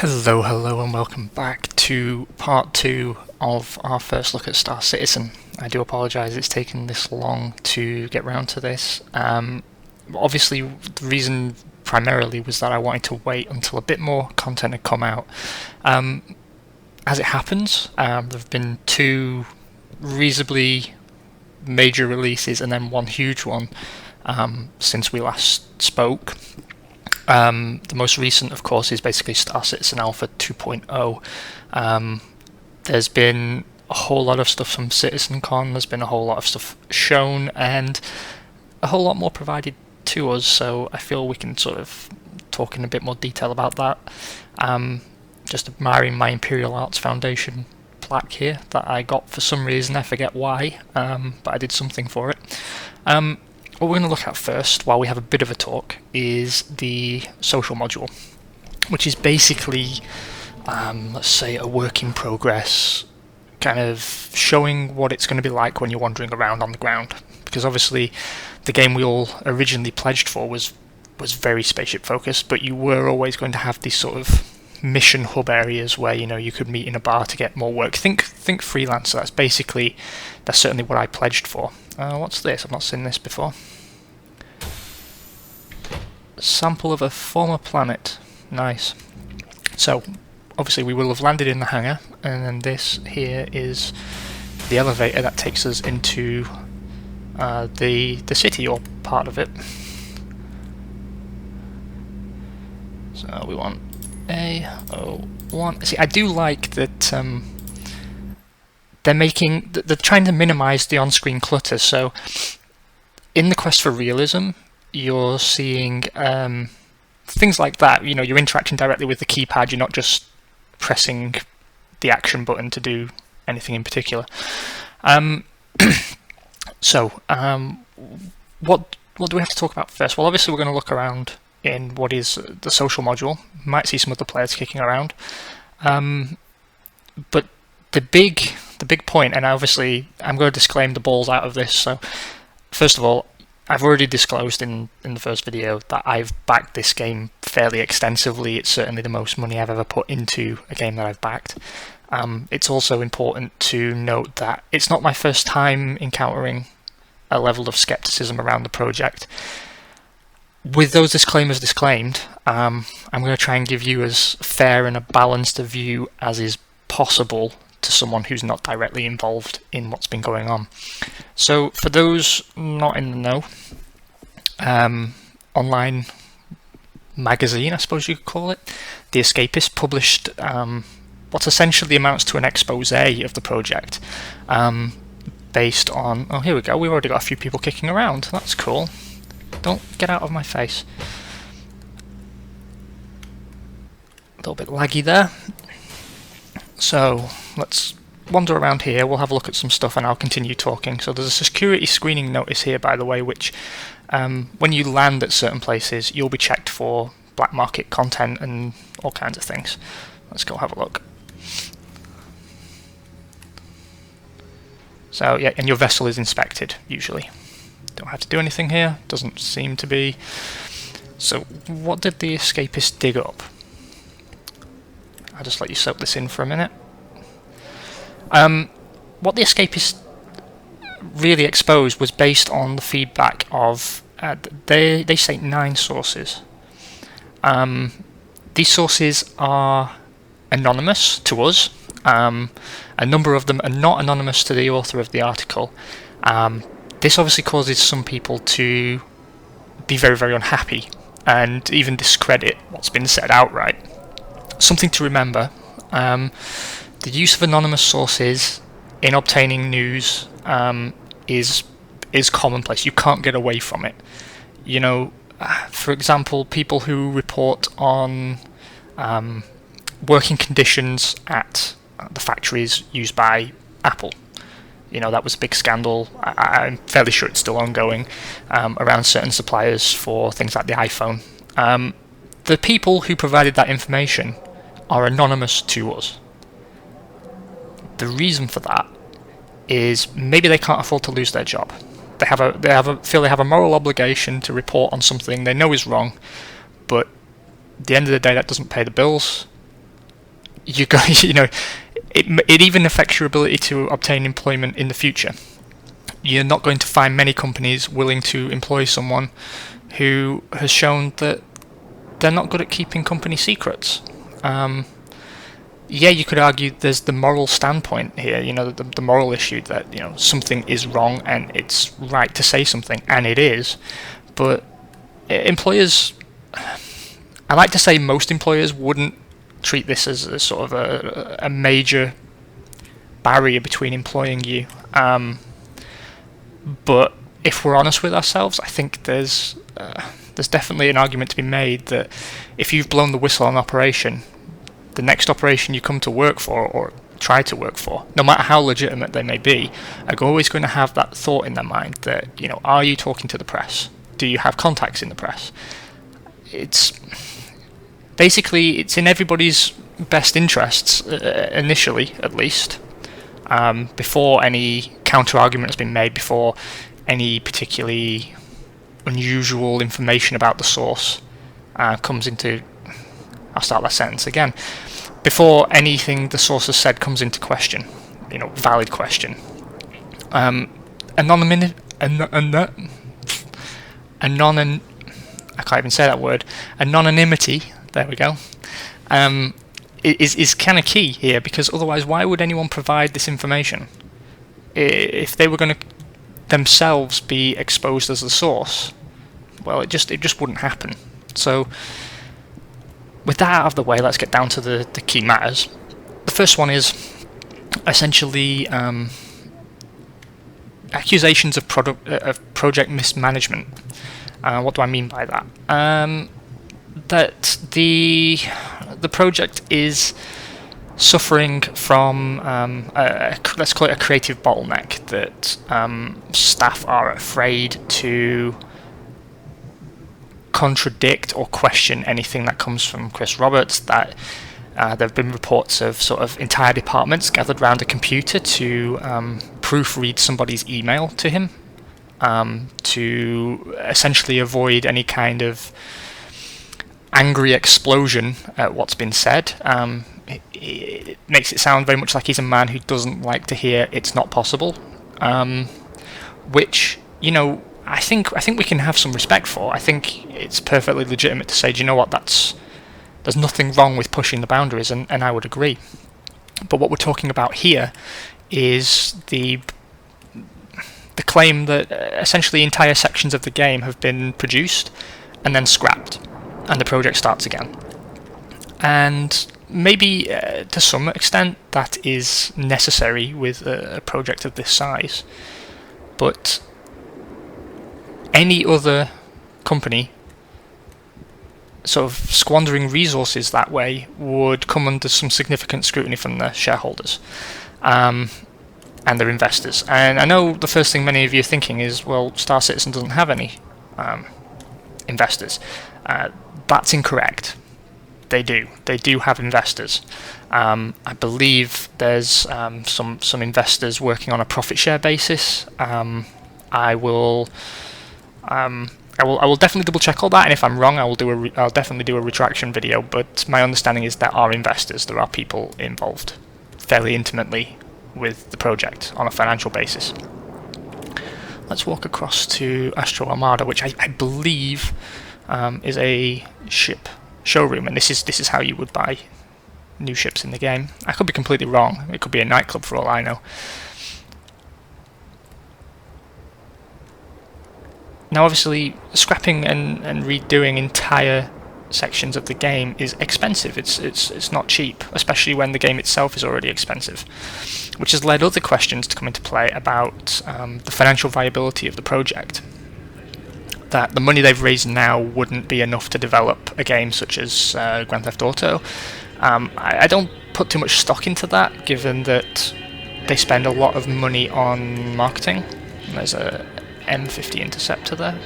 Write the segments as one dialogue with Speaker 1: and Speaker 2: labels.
Speaker 1: Hello, and welcome back to part 2 of our first look at Star Citizen. I do apologise it's taken this long to get round to this. Obviously, the reason primarily was that I wanted to wait until a bit more content had come out. As it happens, there have been 2 reasonably major releases and then 1 huge one since we last spoke. The most recent, of course, is basically Star Citizen Alpha 2.0. There's been a whole lot of stuff from CitizenCon, there's been a whole lot of stuff shown, and a whole lot more provided to us, so I feel we can sort of talk in a bit more detail about that. Just admiring my Imperial Arts Foundation plaque here that I got for some reason, I forget why, but I did something for it. What we're going to look at first, while we have a bit of a talk, is the social module, which is basically, let's say, a work in progress, kind of showing what it's going to be like when you're wandering around on the ground. Because obviously, the game we all originally pledged for was very spaceship focused, but you were always going to have these sort of mission hub areas where you could meet in a bar to get more work. Think freelancer. That's certainly what I pledged for. What's this? I've not seen this before. Sample of a former planet. Nice. So, obviously we will have landed in the hangar, and then this here is the elevator that takes us into the city, or part of it. So we want A01. See, I do like that they're trying to minimize the on-screen clutter. So in the quest for realism, you're seeing things like that. You're interacting directly with the keypad. You're not just pressing the action button to do anything in particular. So what do we have to talk about first? Well, obviously we're going to look around in what is the social module. You might see some other players kicking around, but the big point, and obviously I'm going to disclaim the balls out of this. So first of all, I've already disclosed in the first video that I've backed this game fairly extensively. It's certainly the most money I've ever put into a game that I've backed. It's also important to note that it's not my first time encountering a level of skepticism around the project. With those disclaimers disclaimed, I'm going to try and give you as fair and a balanced a view as is possible to someone who's not directly involved in what's been going on. So for those not in the know, online magazine, I suppose you could call it, The Escapist published what essentially amounts to an expose of the project, based on, oh here we go, we've already got a few people kicking around, that's cool. Don't get out of my face. A little bit laggy there. So let's wander around here, we'll have a look at some stuff and I'll continue talking. So there's a security screening notice here, by the way, which when you land at certain places you'll be checked for black market content and all kinds of things. Let's go have a look. So yeah, and your vessel is inspected usually. Don't have to do anything here, doesn't seem to be. So what did the Escapist dig up? I'll just let you soak this in for a minute. What the Escapist really exposed was based on the feedback of, they cite 9 sources. These sources are anonymous to us. A number of them are not anonymous to the author of the article. This obviously causes some people to be very, very unhappy and even discredit what's been said outright. Something to remember, the use of anonymous sources in obtaining news is commonplace. You can't get away from it. For example, people who report on working conditions at the factories used by Apple. That was a big scandal. I'm fairly sure it's still ongoing, around certain suppliers for things like the iPhone. The people who provided that information are anonymous to us. The reason for that is maybe they can't afford to lose their job. They feel they have a moral obligation to report on something they know is wrong, but at the end of the day that doesn't pay the bills, you go, it even affects your ability to obtain employment in the future. You're not going to find many companies willing to employ someone who has shown that they're not good at keeping company secrets. Yeah, you could argue there's the moral standpoint here, the moral issue that, something is wrong and it's right to say something, and it is. But employers, I like to say most employers wouldn't treat this as a sort of a major barrier between employing you. But if we're honest with ourselves, I think there's definitely an argument to be made that if you've blown the whistle on an operation, the next operation you come to work for or try to work for, no matter how legitimate they may be, are always going to have that thought in their mind that, are you talking to the press? Do you have contacts in the press? It's in everybody's best interests, initially at least, before any counter-argument has been made, before any particularly unusual information about the source comes into... I'll start that sentence again. Before anything the source has said comes into question, valid question. I can't even say that word. Anonymity, there we go, is kind of key here, because otherwise why would anyone provide this information? If they were going to themselves be exposed as the source, well, it just wouldn't happen. So with that out of the way, let's get down to the key matters. The first one is essentially accusations of project mismanagement. What do I mean by that? That the project is suffering from let's call it a creative bottleneck, that staff are afraid to contradict or question anything that comes from Chris Roberts, that there have been reports of sort of entire departments gathered around a computer to proofread somebody's email to him, to essentially avoid any kind of angry explosion at what's been said. It makes it sound very much like he's a man who doesn't like to hear it's not possible, which, I think we can have some respect for. I think it's perfectly legitimate to say, do you know what, there's nothing wrong with pushing the boundaries, and I would agree. But what we're talking about here is the claim that essentially entire sections of the game have been produced and then scrapped, and the project starts again. And maybe to some extent that is necessary with a project of this size, but any other company sort of squandering resources that way would come under some significant scrutiny from their shareholders and their investors. And I know the first thing many of you are thinking is, well, Star Citizen doesn't have any investors. That's incorrect. They do. They do have investors. I believe there's some investors working on a profit share basis. I will definitely double check all that, and if I'm wrong, I'll definitely do a retraction video. But my understanding is there are investors, there are people involved fairly intimately with the project on a financial basis. Let's walk across to Astro Armada, which I believe is a ship showroom, and this is how you would buy new ships in the game. I could be completely wrong. It could be a nightclub for all I know. Now, obviously, scrapping and redoing entire sections of the game is expensive. It's not cheap, especially when the game itself is already expensive, which has led other questions to come into play about the financial viability of the project. That the money they've raised now wouldn't be enough to develop a game such as Grand Theft Auto. I don't put too much stock into that, given that they spend a lot of money on marketing. There's a M50 Interceptor there.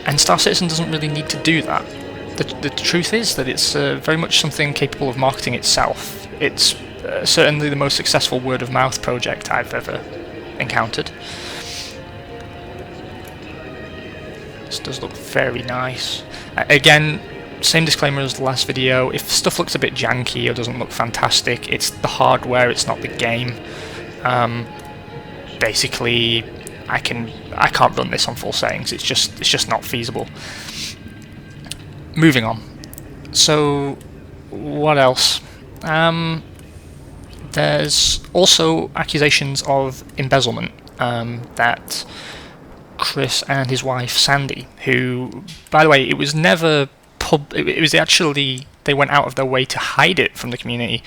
Speaker 1: And Star Citizen doesn't really need to do that. The truth is that it's very much something capable of marketing itself. It's certainly the most successful word-of-mouth project I've ever encountered. This does look very nice. Again, same disclaimer as the last video. If stuff looks a bit janky or doesn't look fantastic, it's the hardware, it's not the game. Basically, I can't run this on full settings. It's just not feasible. Moving on. So, what else? There's also accusations of embezzlement that Chris and his wife Sandy, who, by the way, it was never it was actually, they went out of their way to hide it from the community.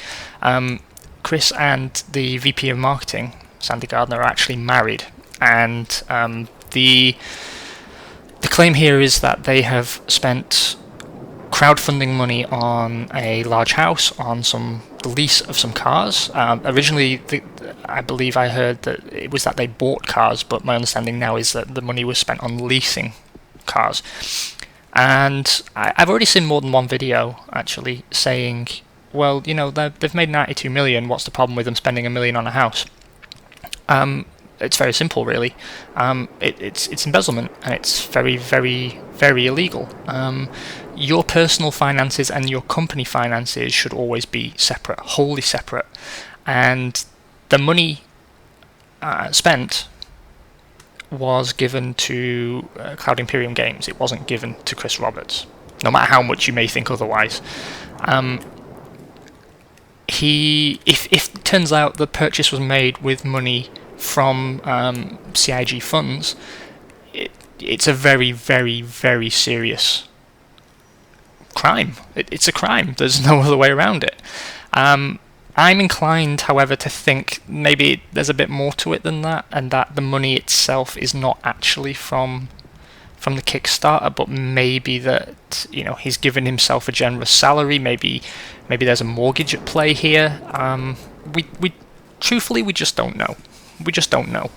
Speaker 1: Chris and the VP of marketing, Sandy Gardner, are actually married, and the claim here is that they have spent crowdfunding money on a large house, on the lease of some cars. Originally, I believe I heard that it was that they bought cars, but my understanding now is that the money was spent on leasing cars. And I've already seen more than one video actually saying, well, you know, they've made 92 million. What's the problem with them spending $1 million on a house? It's very simple, really. It's embezzlement, and it's very, very, very illegal. Your personal finances and your company finances should always be separate, wholly separate. And the money spent was given to Cloud Imperium Games. It wasn't given to Chris Roberts, no matter how much you may think otherwise. If it turns out the purchase was made with money from CIG funds, it's a very, very, very serious crime. It's a crime. There's no other way around it. I'm inclined, however, to think maybe there's a bit more to it than that, and that the money itself is not actually from the Kickstarter, but maybe that, you know, he's given himself a generous salary. Maybe there's a mortgage at play here. We truthfully, we just don't know. We just don't know.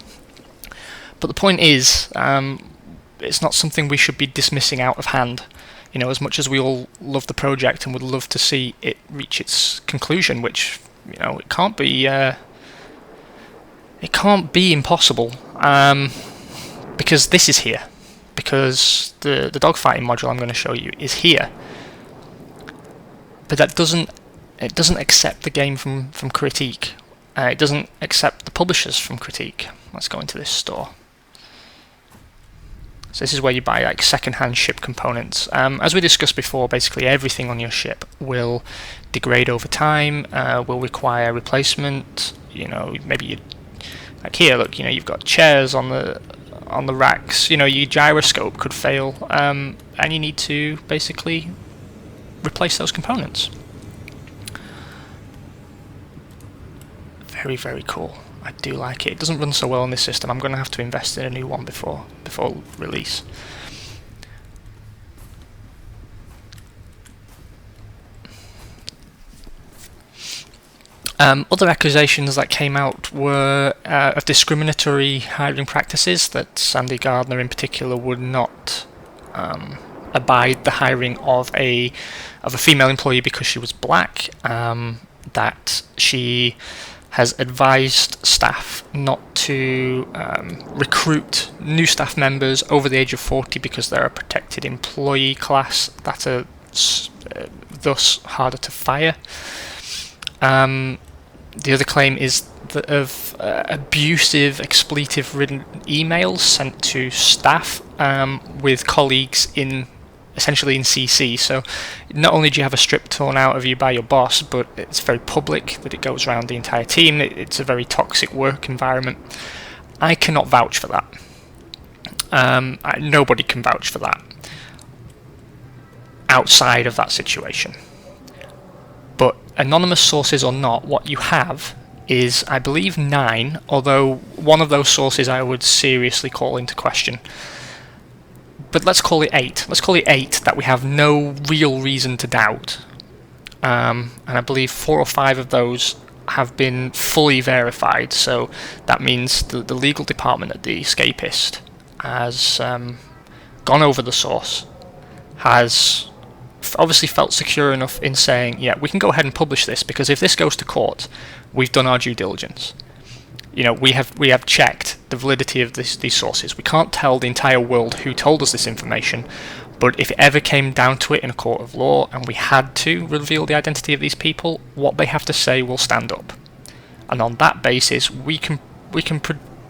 Speaker 1: But the point is, it's not something we should be dismissing out of hand. You know, as much as we all love the project and would love to see it reach its conclusion, which, you know, it can't be impossible, because this is here. Because the dogfighting module I'm going to show you is here. But that doesn't accept the game from critique. It doesn't accept the publishers from critique. Let's go into this store. So this is where you buy like second-hand ship components. As we discussed before, basically everything on your ship will degrade over time, will require replacement. You know, maybe you, like here, look, you know, you've got chairs on the racks. You know, your gyroscope could fail, and you need to basically replace those components. Very, very cool. I do like it. It doesn't run so well on this system. I'm going to have to invest in a new one before release. Other accusations that came out were of discriminatory hiring practices, that Sandy Gardner in particular would not abide the hiring of a female employee because she was black, that she has advised staff not to recruit new staff members over the age of 40 because they're a protected employee class that are thus harder to fire. The other claim is that of abusive, expletive-ridden emails sent to staff with colleagues essentially in CC. So not only do you have a strip torn out of you by your boss, but it's very public that it goes around the entire team. It's a very toxic work environment. I cannot vouch for that. Nobody can vouch for that outside of that situation. But anonymous sources or not, what you have is, I believe, 9, although one of those sources I would seriously call into question. But let's call it 8. Let's call it 8 that we have no real reason to doubt. And I believe 4 or 5 of those have been fully verified. So that means the legal department at the Escapist has gone over the source, has obviously felt secure enough in saying, yeah, we can go ahead and publish this, because if this goes to court, we've done our due diligence. You know, we have checked the validity of these sources. We can't tell the entire world who told us this information, But if it ever came down to it in a court of law and we had to reveal the identity of these people, what they have to say will stand up. And on that basis, we can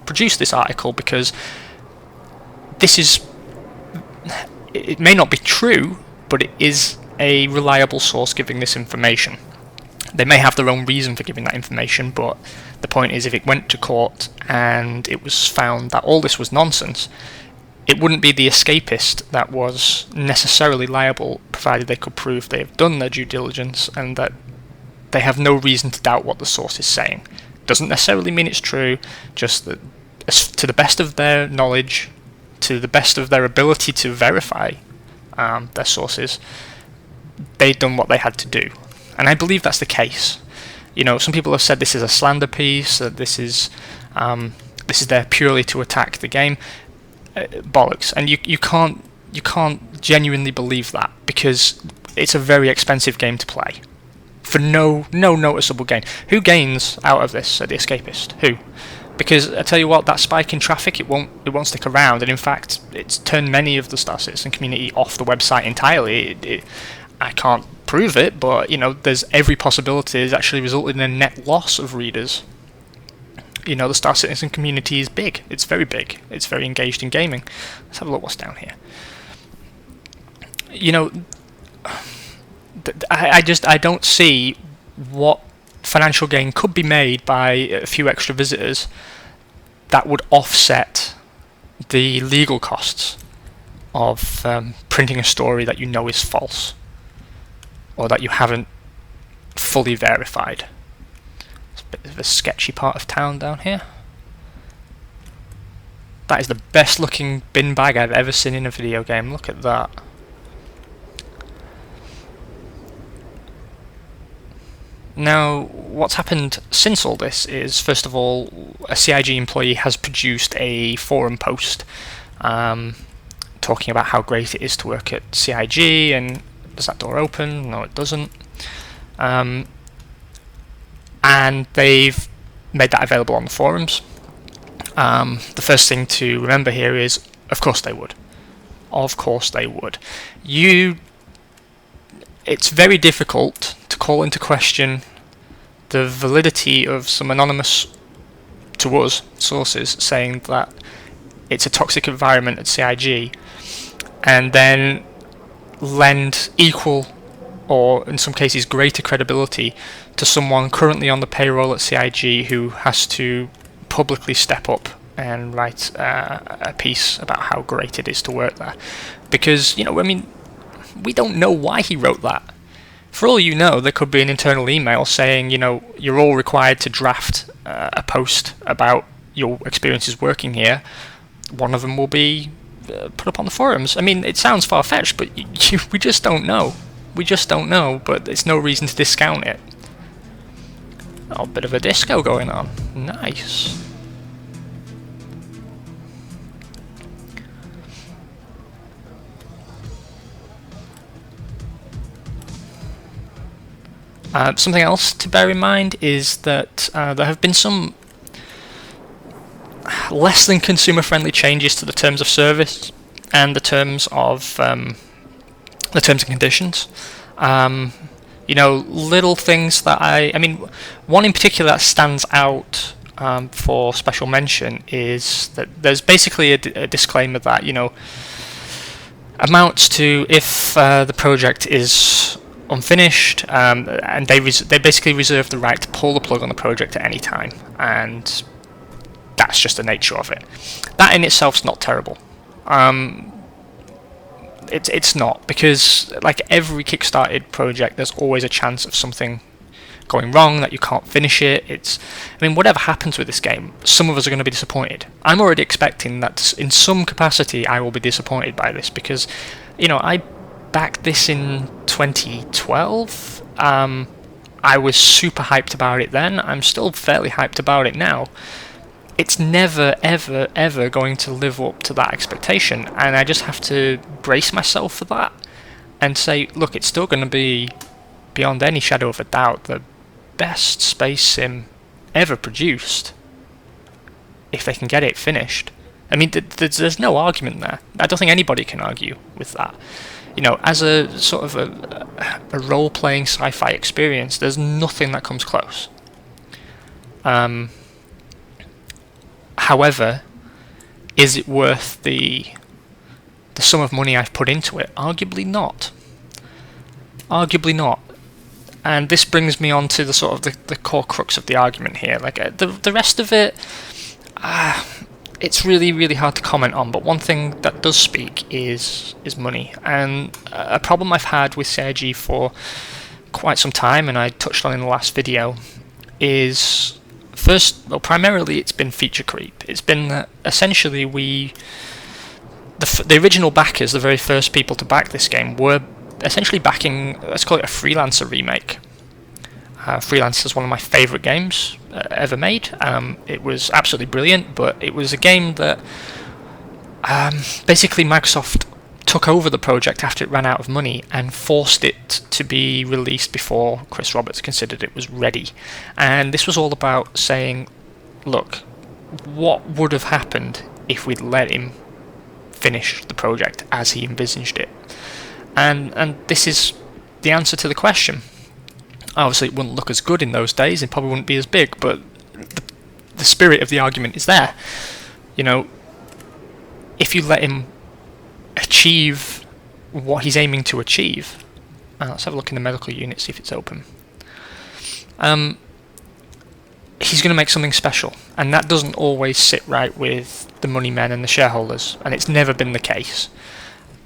Speaker 1: produce this article, because this is, it may not be true, but it is a reliable source giving this information. They may have their own reason for giving that information, but the point is, if it went to court and it was found that all this was nonsense, it wouldn't be the escapist that was necessarily liable, provided they could prove they have done their due diligence and that they have no reason to doubt what the source is saying. Doesn't necessarily mean it's true, just that to the best of their knowledge, to the best of their ability to verify their sources, they'd done what they had to do. And I believe that's the case. You know, some people have said this is a slander piece, that this is there purely to attack the game. Bollocks. And you can't genuinely believe that, because it's a very expensive game to play for no noticeable gain. Who gains out of this at the Escapist? Who? Because I tell you what, that spike in traffic, it won't stick around, and in fact it's turned many of the Star Citizen community off the website entirely. I can't prove it, but you know, there's every possibility it's actually resulted in a net loss of readers. You know, the Star Citizen community is big. It's very big. It's very engaged in gaming. Let's have a look what's down here. You know, I don't see what financial gain could be made by a few extra visitors that would offset the legal costs of printing a story that you know is false, or that you haven't fully verified. It's a bit of a sketchy part of town down here. That is the best looking bin bag I've ever seen in a video game. Look at that. Now, what's happened since all this is, first of all, a CIG employee has produced a forum post talking about how great it is to work at CIG, and does that door open? No, it doesn't. And they've made that available on the forums. The first thing to remember here is, of course they would. Of course they would. It's very difficult to call into question the validity of some anonymous, to us, sources saying that it's a toxic environment at CIG, and then lend equal, or in some cases greater, credibility to someone currently on the payroll at CIG who has to publicly step up and write a piece about how great it is to work there. Because, you know, I mean, we don't know why he wrote that. For all you know, there could be an internal email saying, you know, you're all required to draft a post about your experiences working here. One of them will be put up on the forums. I mean, it sounds far-fetched, but we just don't know. We just don't know, but it's no reason to discount it. Oh, a bit of a disco going on. Nice. Something else to bear in mind is that there have been some less than consumer-friendly changes to the terms of service and the terms of the terms and conditions. You know, little things that I mean, one in particular that stands out for special mention is that there's basically a disclaimer that, you know, amounts to if the project is unfinished, and they basically reserve the right to pull the plug on the project at any time, and that's just the nature of it. That in itself's not terrible. It's not, because like every kickstarted project, there's always a chance of something going wrong, that you can't finish it. I mean, whatever happens with this game, some of us are going to be disappointed. I'm already expecting that in some capacity I will be disappointed by this, because, you know, I backed this in 2012. I was super hyped about it then. I'm still fairly hyped about it now. It's never, ever, ever going to live up to that expectation, and I just have to brace myself for that and say, look, it's still going to be, beyond any shadow of a doubt, the best space sim ever produced, if they can get it finished. I mean, there's no argument there. I don't think anybody can argue with that. You know, as a sort of a role-playing sci-fi experience, there's nothing that comes close. However, is it worth the sum of money I've put into it? Arguably not. Arguably not. And this brings me on to the sort of the core crux of the argument here. Like the rest of it, it's really, really hard to comment on. But one thing that does speak is money. And a problem I've had with CIG for quite some time, and I touched on in the last video, is primarily it's been feature creep. It's been that essentially the original backers, the very first people to back this game, were essentially backing, let's call it a Freelancer remake. Freelancer is one of my favourite games ever made. It was absolutely brilliant, but it was a game that basically Microsoft took over the project after it ran out of money and forced it to be released before Chris Roberts considered it was ready. And this was all about saying, look, what would have happened if we'd let him finish the project as he envisaged it? And this is the answer to the question. Obviously, it wouldn't look as good in those days. It probably wouldn't be as big, but the spirit of the argument is there. You know, if you let him achieve what he's aiming to achieve, let's have a look in the medical unit, see if it's open. He's going to make something special, and that doesn't always sit right with the money men and the shareholders, and it's never been the case.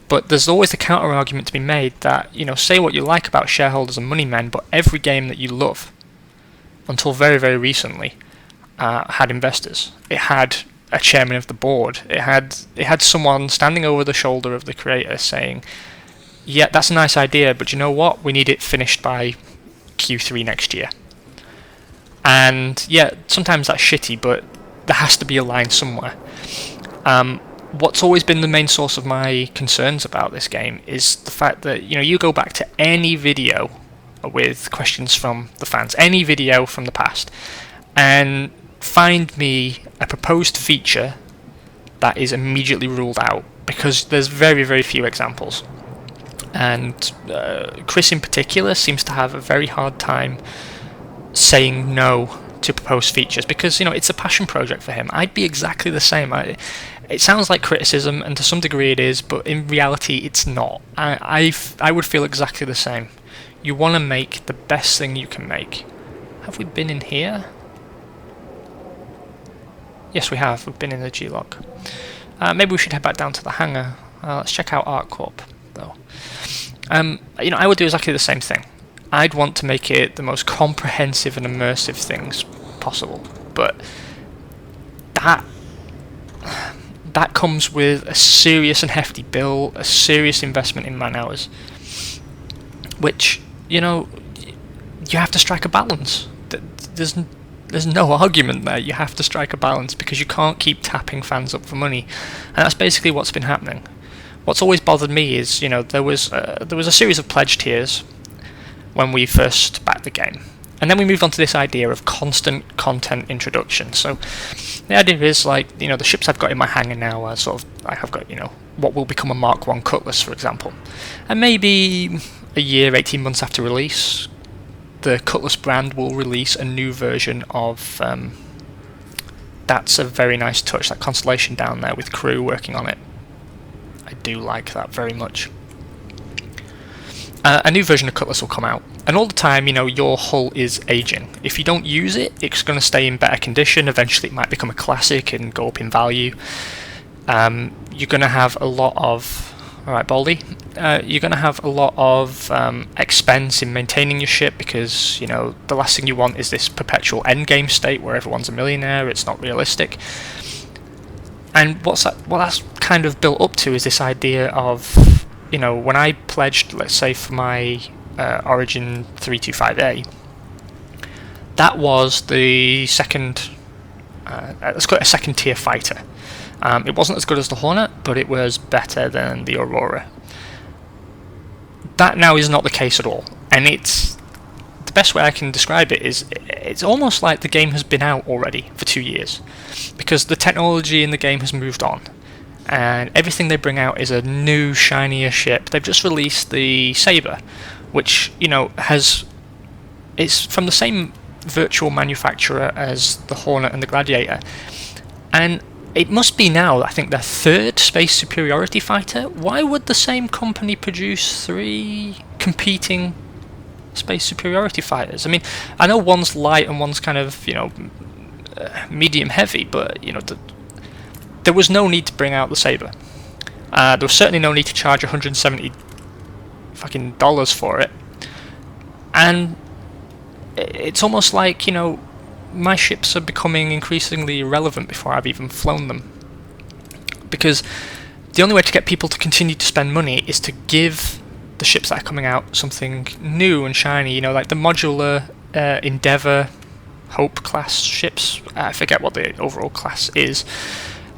Speaker 1: But there's always the counter argument to be made that, you know, say what you like about shareholders and money men, but every game that you love, until very, very recently, had investors. It had a chairman of the board. It had someone standing over the shoulder of the creator saying, yeah, that's a nice idea, but you know what? We need it finished by Q3 next year. And yeah, sometimes that's shitty, but there has to be a line somewhere. What's always been the main source of my concerns about this game is the fact that, you know, you go back to any video with questions from the fans, any video from the past, and find me a proposed feature that is immediately ruled out, because there's very, very few examples. And Chris in particular seems to have a very hard time saying no to proposed features, because, you know, it's a passion project for him. I'd be exactly the same. It sounds like criticism, and to some degree it is, but in reality it's not. I would feel exactly the same. You want to make the best thing you can make. Have we been in here? Yes, we have. We've been in the G-Log. Maybe we should head back down to the hangar. Let's check out ArtCorp, though. You know, I would do exactly the same thing. I'd want to make it the most comprehensive and immersive things possible, but that comes with a serious and hefty bill, a serious investment in man hours, which, you know, you have to strike a balance. There's no argument there. You have to strike a balance, because you can't keep tapping fans up for money, and that's basically what's been happening. What's always bothered me is, you know, there was a series of pledge tiers when we first backed the game, and then we moved on to this idea of constant content introduction. So the idea is, like, you know, the ships I've got in my hangar now are sort of, I have got, you know, what will become a Mark 1 Cutlass, for example, and maybe a year, 18 months after release, the Cutlass brand will release a new version of that's a very nice touch, that constellation down there with crew working on it. I do like that very much. A new version of Cutlass will come out, and all the time, you know, your hull is aging. If you don't use it, it's going to stay in better condition. Eventually it might become a classic and go up in value. You're going to have a lot of... Alright, Baldy. You're going to have a lot of expense in maintaining your ship, because, you know, the last thing you want is this perpetual endgame state where everyone's a millionaire. It's not realistic. And what that's kind of built up to is this idea of, you know, when I pledged, let's say, for my Origin 325A, that was the second, let's call it a second tier fighter. It wasn't as good as the Hornet, but it was better than the Aurora. That now is not the case at all, and it's best way I can describe it is it's almost like the game has been out already for 2 years, because the technology in the game has moved on, and everything they bring out is a new, shinier ship. They've just released the Saber, which, you know, it's from the same virtual manufacturer as the Hornet and the Gladiator, and it must be now, I think, their third space superiority fighter. Why would the same company produce 3 competing space superiority fighters? I mean, I know one's light and one's kind of, you know, medium heavy, but, you know, there was no need to bring out the Saber. There was certainly no need to charge $170 fucking dollars for it. And it's almost like, you know, my ships are becoming increasingly irrelevant before I've even flown them. Because the only way to get people to continue to spend money is to give the ships that are coming out something new and shiny, you know, like the modular Endeavour, Hope class ships. I forget what the overall class is.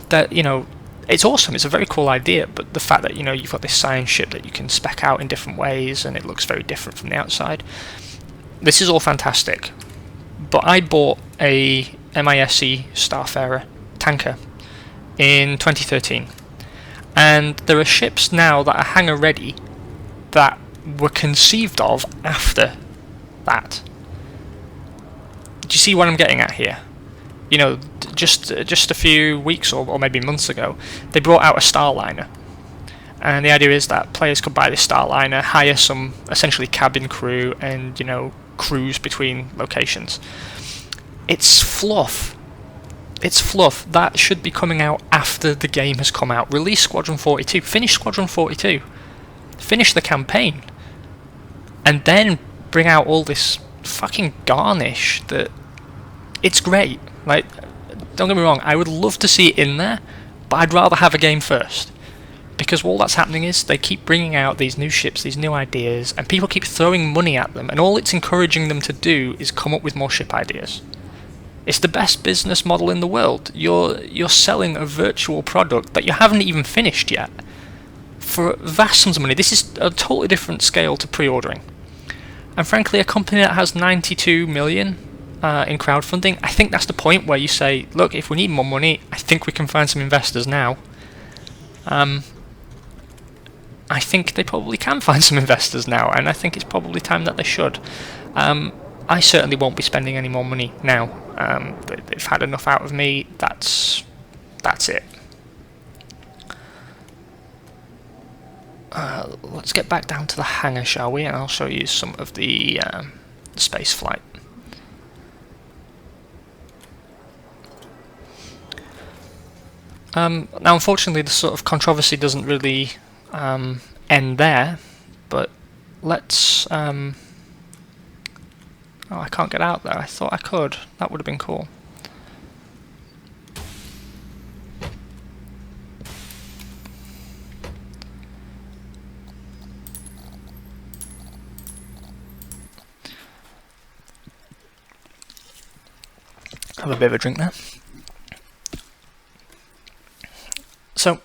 Speaker 1: That, you know, it's awesome, it's a very cool idea, but the fact that, you know, you've got this science ship that you can spec out in different ways and it looks very different from the outside. This is all fantastic. But I bought a MISC Starfarer tanker in 2013, and there are ships now that are hangar ready that were conceived of after that. Do you see what I'm getting at here? You know, just a few weeks or maybe months ago, they brought out a Starliner, and the idea is that players could buy this Starliner, hire some essentially cabin crew, and, you know, cruise between locations. It's fluff. It's fluff. That should be coming out after the game has come out. Release Squadron 42. Finish Squadron 42. Finish the campaign. And then bring out all this fucking garnish that... It's great. Like, don't get me wrong, I would love to see it in there, but I'd rather have a game first. Because all that's happening is they keep bringing out these new ships, these new ideas, and people keep throwing money at them, and all it's encouraging them to do is come up with more ship ideas. It's the best business model in the world. You're selling a virtual product that you haven't even finished yet for vast sums of money. This is a totally different scale to pre-ordering. And frankly, a company that has 92 million in crowdfunding, I think that's the point where you say, look, if we need more money, I think we can find some investors now. I think they probably can find some investors now, and I think it's probably time that they should. I certainly won't be spending any more money now. They've had enough out of me. That's it. Let's get back down to the hangar, shall we? And I'll show you some of the space flight. Now, unfortunately, the sort of controversy doesn't really end there, but let's... oh, I can't get out there. I thought I could. That would have been cool. Have a bit of a drink there. So,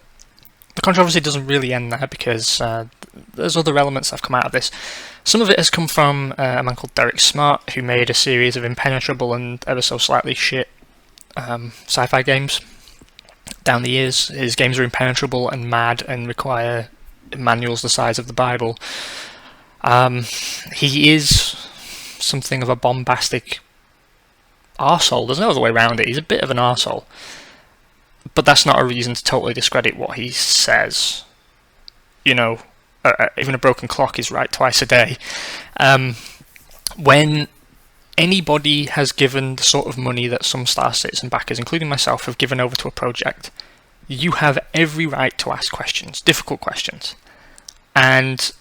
Speaker 1: the controversy doesn't really end there, because there's other elements that have come out of this. Some of it has come from a man called Derek Smart, who made a series of impenetrable and ever so slightly shit sci-fi games. Down the years, his games are impenetrable and mad and require manuals the size of the Bible. He is something of a bombastic arsehole. There's no other way around it. He's a bit of an arsehole. But that's not a reason to totally discredit what he says. You know, even a broken clock is right twice a day. When anybody has given the sort of money that some Star Citizen backers, including myself, have given over to a project, you have every right to ask questions, difficult questions. And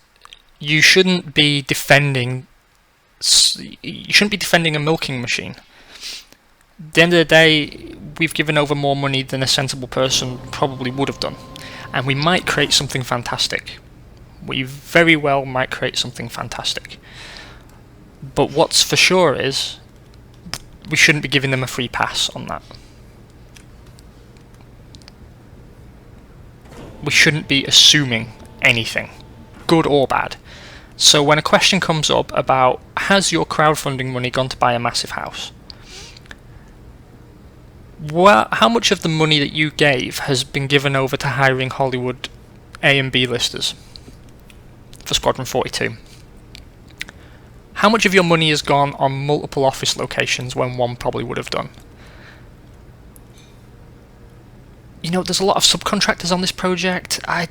Speaker 1: you shouldn't be defending a milking machine. At the end of the day, we've given over more money than a sensible person probably would have done, and we might create something fantastic. We very well might create something fantastic. But what's for sure is, we shouldn't be giving them a free pass on that. We shouldn't be assuming anything, good or bad. So when a question comes up about has your crowdfunding money gone to buy a massive house? Well, how much of the money that you gave has been given over to hiring Hollywood A and B listers for Squadron 42? How much of your money has gone on multiple office locations when one probably would have done? You know, there's a lot of subcontractors on this project. I'm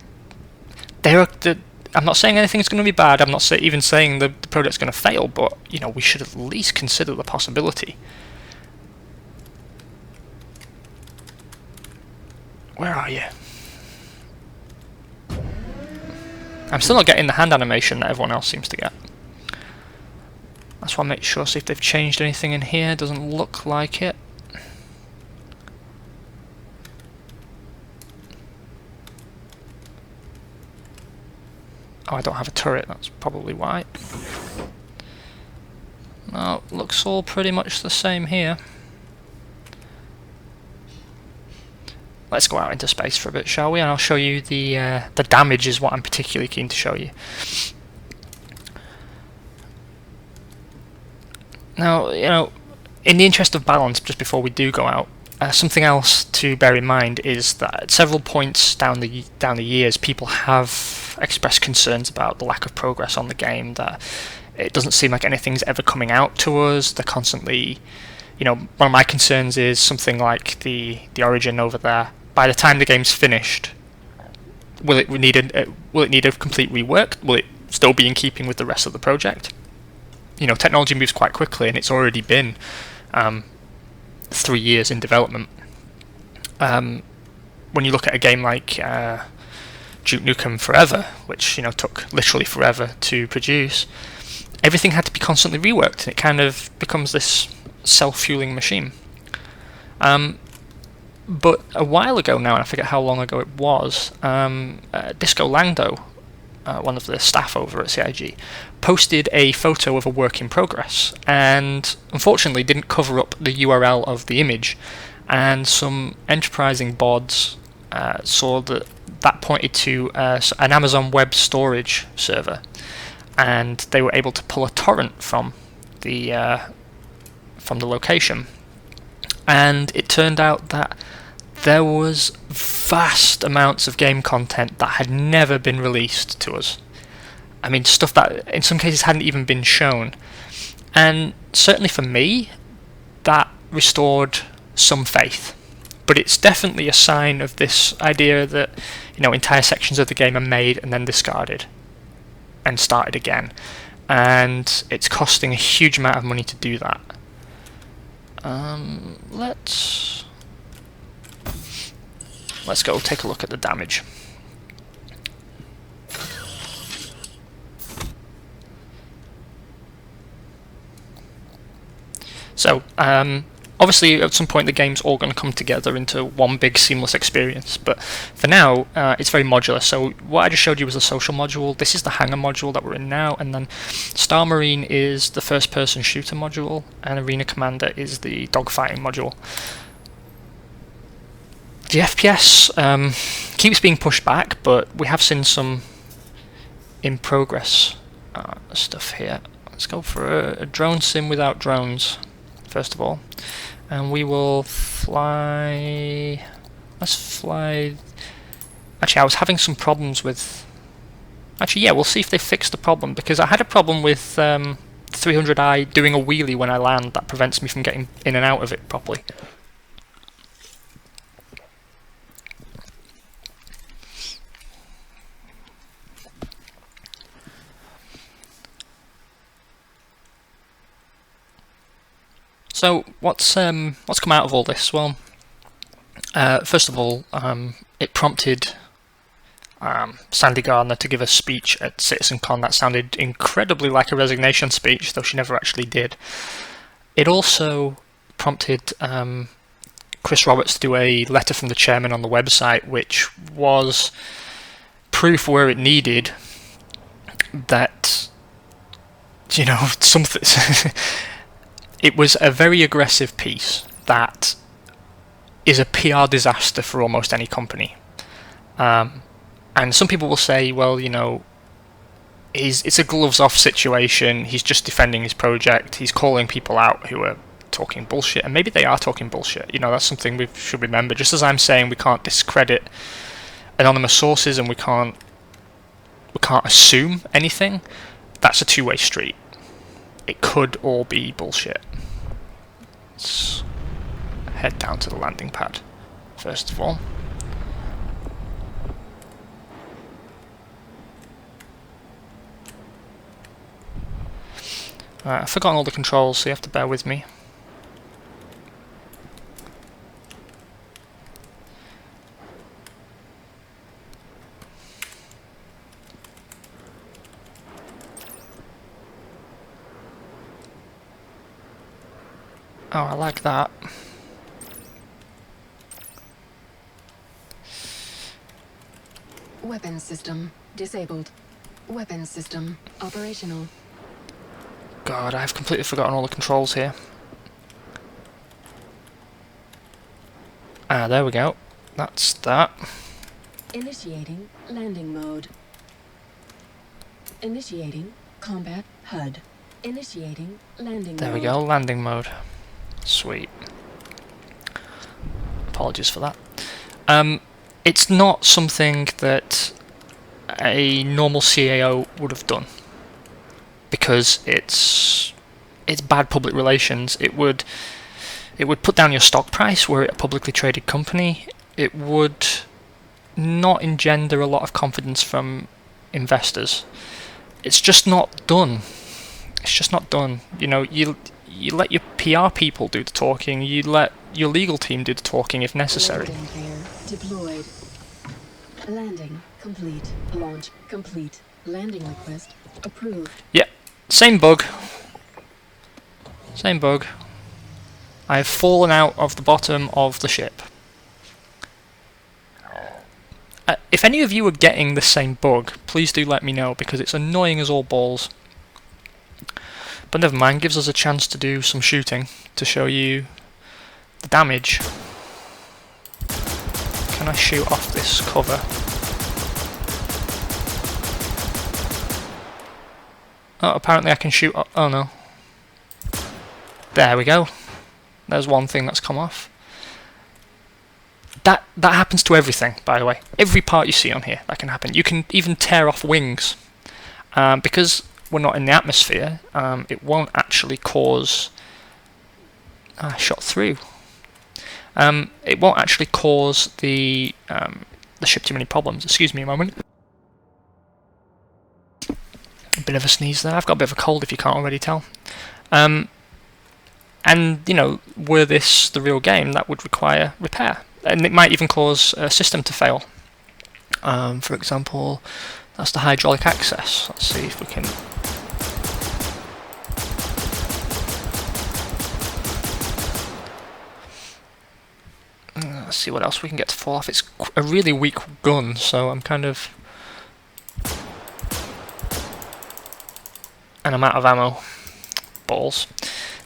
Speaker 1: not saying anything's going to be bad. I'm not even saying the project's going to fail, but you know, we should at least consider the possibility. Where are you? I'm still not getting the hand animation that everyone else seems to get. That's why I make sure, see if they've changed anything in here. Doesn't look like it. Oh, I don't have a turret, that's probably why. Well, looks all pretty much the same here. Let's go out into space for a bit, shall we? And I'll show you the damage is what I'm particularly keen to show you. Now, you know, in the interest of balance, just before we do go out, something else to bear in mind is that at several points down the years, people have expressed concerns about the lack of progress on the game. That it doesn't seem like anything's ever coming out to us. They're constantly, you know, one of my concerns is something like the Origin over there. By the time the game's finished, will it need a complete rework? Will it still be in keeping with the rest of the project? You know, technology moves quite quickly, and it's already been 3 years in development. When you look at a game like Duke Nukem Forever, which, you know, took literally forever to produce, everything had to be constantly reworked, and it kind of becomes this self-fueling machine. But a while ago now, and I forget how long ago it was, Disco Langdo, one of the staff over at CIG, posted a photo of a work in progress, and unfortunately didn't cover up the URL of the image, and some enterprising bods saw that pointed to an Amazon Web Storage server, and they were able to pull a torrent from the location, and it turned out that there was vast amounts of game content that had never been released to us. I mean, stuff that in some cases hadn't even been shown. And certainly for me, that restored some faith. But it's definitely a sign of this idea that, you know, entire sections of the game are made and then discarded and started again. And it's costing a huge amount of money to do that. Let's go take a look at the damage. So, obviously at some point the game's all going to come together into one big seamless experience, but for now it's very modular. So what I just showed you was the social module, this is the hangar module that we're in now, and then Star Marine is the first person shooter module, and Arena Commander is the dogfighting module. The FPS keeps being pushed back, but we have seen some in progress stuff here. Let's go for a drone sim without drones, first of all. And we will fly... Let's fly... Actually, I was having some problems with... Actually, yeah, we'll see if they fixed the problem, because I had a problem with 300i doing a wheelie when I land that prevents me from getting in and out of it properly. So what's come out of all this? Well, first of all, it prompted Sandy Gardner to give a speech at CitizenCon that sounded incredibly like a resignation speech, though she never actually did. It also prompted Chris Roberts to do a letter from the chairman on the website, which was proof where it needed that, you know, something. It was a very aggressive piece that is a PR disaster for almost any company. And some people will say, well, you know, it's a gloves off situation. He's just defending his project. He's calling people out who are talking bullshit, and maybe they are talking bullshit. You know, that's something we should remember. Just as I'm saying we can't discredit anonymous sources and we can't assume anything, that's a two-way street. It could all be bullshit. Let's head down to the landing pad first of all. I've forgotten all the controls, so you have to bear with me. Oh, I like that.
Speaker 2: Weapons system disabled. Weapons system operational.
Speaker 1: God, I've completely forgotten all the controls here. Ah, there we go. That's that.
Speaker 2: Initiating landing mode. Initiating combat HUD. Initiating landing mode.
Speaker 1: There we go, landing mode. Sweet. Apologies for that. It's not something that a normal CAO would have done, because it's bad public relations. It would put down your stock price were it a publicly traded company. It would not engender a lot of confidence from investors. It's just not done. It's just not done. You know, you let your PR people do the talking. You let your legal team do the talking if necessary.
Speaker 2: Landing gear deployed. Landing complete. Launch complete. Landing request approved.
Speaker 1: Yeah, same bug. Same bug. I have fallen out of the bottom of the ship. If any of you are getting the same bug, please do let me know, because it's annoying as all balls. But never mind, gives us a chance to do some shooting to show you the damage. Can I shoot off this cover? Oh, apparently I can shoot. Oh no. There we go. There's one thing that's come off. That happens to everything, by the way. Every part you see on here, that can happen. You can even tear off wings. Because we're not in the atmosphere, it won't actually cause... shot through. It won't actually cause the ship too many problems. Excuse me a moment. A bit of a sneeze there. I've got a bit of a cold if you can't already tell. And, you know, were this the real game, that would require repair. And it might even cause a system to fail. For example, that's the hydraulic access. Let's see if we can... Let's see what else we can get to fall off. It's a really weak gun, so I'm kind of... And I'm out of ammo. Balls.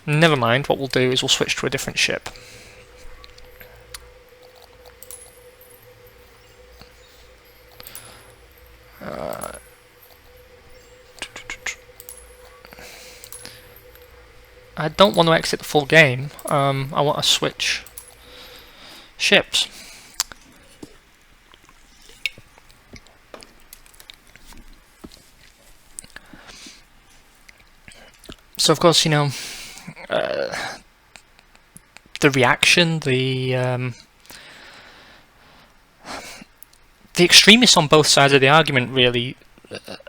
Speaker 1: Never mind, what we'll do is we'll switch to a different ship. I don't want to exit the full game. I want to switch ships. So of course, you know, the reaction, the extremists on both sides of the argument really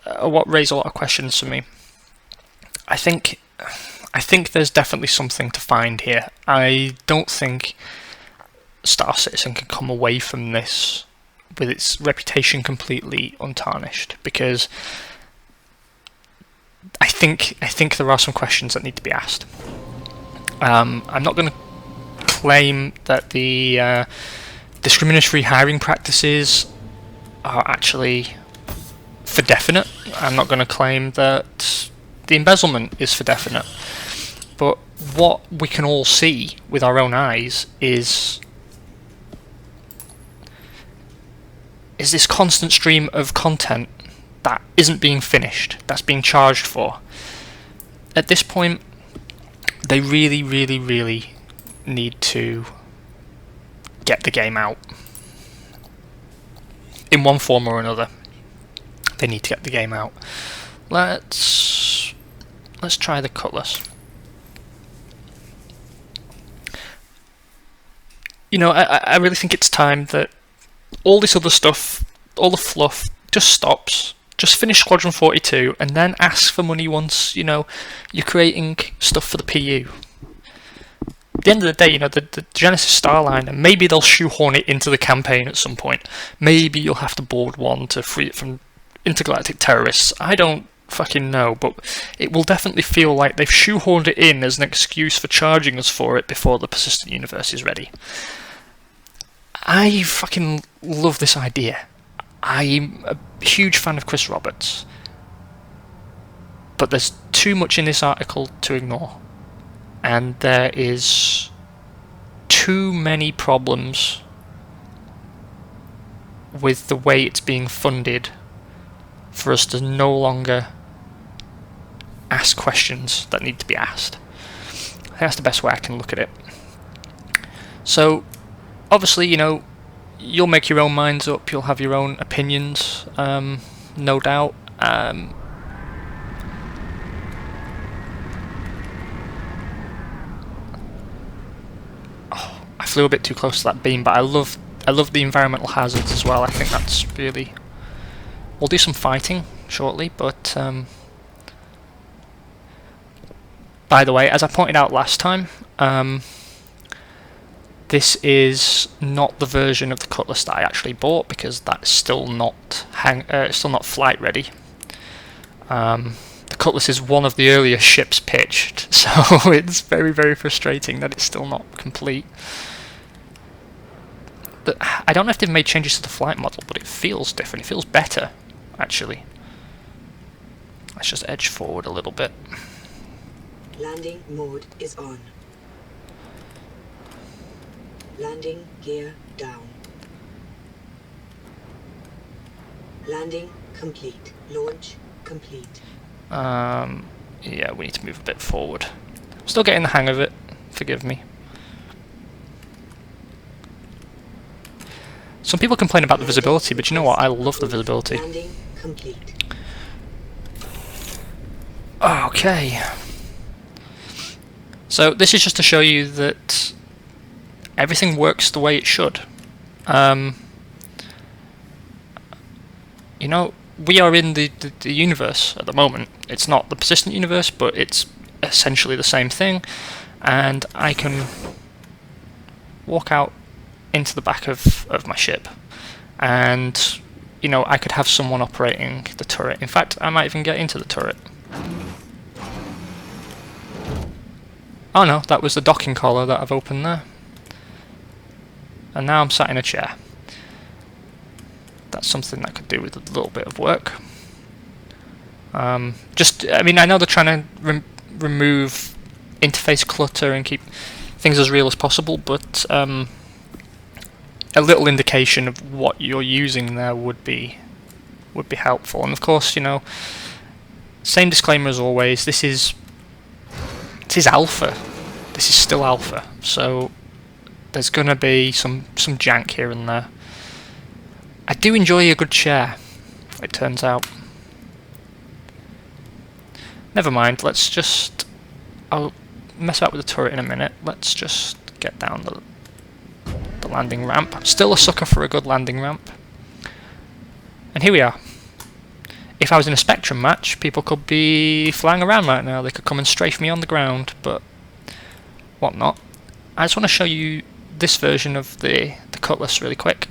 Speaker 1: are what raise a lot of questions for me. I think there's definitely something to find here. I don't think Star Citizen can come away from this with its reputation completely untarnished, because I think there are some questions that need to be asked. I'm not going to claim that the discriminatory hiring practices are actually for definite. I'm not going to claim that the embezzlement is for definite. But what we can all see with our own eyes is this constant stream of content that isn't being finished, that's being charged for. At this point, they really, really, really need to get the game out. In one form or another, they need to get the game out. Let's try the Cutlass. You know, I really think it's time that all this other stuff, all the fluff, just stops. Just finish Squadron 42 and then ask for money once, you know, you're creating stuff for the PU. At the end of the day, you know, the Genesis Starliner, maybe they'll shoehorn it into the campaign at some point. Maybe you'll have to board one to free it from intergalactic terrorists. I don't fucking know, but it will definitely feel like they've shoehorned it in as an excuse for charging us for it before the persistent universe is ready. I fucking love this idea. I'm a huge fan of Chris Roberts, but there's too much in this article to ignore, and there is too many problems with the way it's being funded for us to no longer ask questions that need to be asked. I think that's the best way I can look at it. So, obviously, you know, you'll make your own minds up, you'll have your own opinions, no doubt. I flew a bit too close to that beam, but I love the environmental hazards as well. I think that's really... We'll do some fighting shortly, but by the way, as I pointed out last time, this is not the version of the Cutlass that I actually bought, because that's still not flight ready. The Cutlass is one of the earlier ships pitched, so it's very, very frustrating that it's still not complete. But I don't know if they've made changes to the flight model, but it feels different. It feels better, actually. Let's just edge forward a little bit.
Speaker 3: Landing mode is on. Landing gear down. Landing complete. Launch complete.
Speaker 1: Yeah, we need to move a bit forward. Still getting the hang of it. Forgive me. Some people complain about the visibility, but you know what? I love the visibility.
Speaker 3: Landing complete.
Speaker 1: Okay. So this is just to show you that everything works the way it should. You know, we are in the universe at the moment. It's not the persistent universe, but it's essentially the same thing. And I can walk out into the back of my ship, and you know, I could have someone operating the turret. In fact, I might even get into the turret. Oh no, that was the docking collar that I've opened there. And now I'm sat in a chair. That's something that I could do with a little bit of work. I mean, I know they're trying to remove interface clutter and keep things as real as possible, but a little indication of what you're using there would be helpful. And of course, you know, same disclaimer as always. This is alpha. This is still alpha. So there's gonna be some jank here and there. I do enjoy a good chair, it turns out. Never mind. I'll mess about with the turret in a minute. Let's just get down the landing ramp. I'm still a sucker for a good landing ramp. And here we are. If I was in a Spectrum match, people could be flying around right now. They could come and strafe me on the ground, but whatnot. I just want to show you this version of the Cutlass really quick.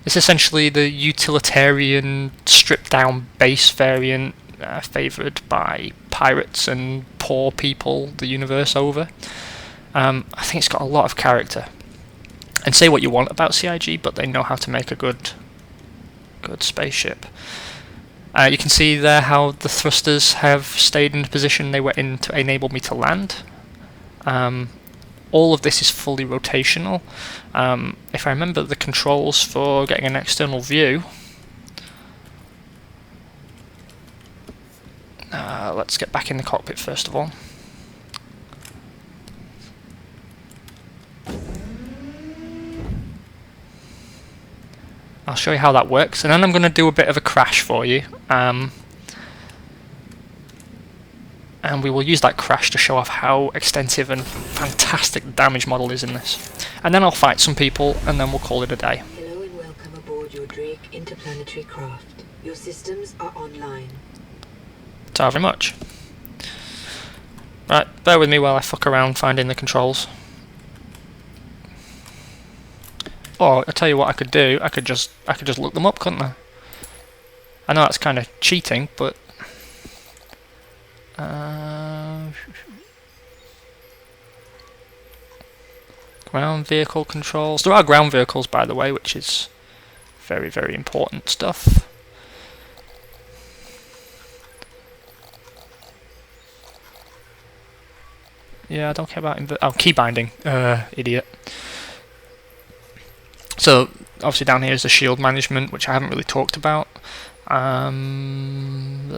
Speaker 1: This is essentially the utilitarian, stripped-down base variant favoured by pirates and poor people the universe over. I think it's got a lot of character. And say what you want about CIG, but they know how to make a good spaceship. You can see there how the thrusters have stayed in the position they were in to enable me to land. All of this is fully rotational. If I remember the controls for getting an external view, Let's get back in the cockpit first of all. I'll show you how that works, and then I'm going to do a bit of a crash for you. And we will use that crash to show off how extensive and fantastic the damage model is in this. And then I'll fight some people, and then we'll call it a day.
Speaker 3: Hello and welcome aboard your Drake interplanetary craft. Your systems are online.
Speaker 1: So very much. Right, bear with me while I fuck around finding the controls. Or I'll tell you what I could do. I could just look them up, couldn't I? I know that's kind of cheating, but ground vehicle controls. There are ground vehicles, by the way, which is very, very important stuff. Yeah, I don't care about key binding. Idiot. So obviously down here is the shield management, which I haven't really talked about. I'm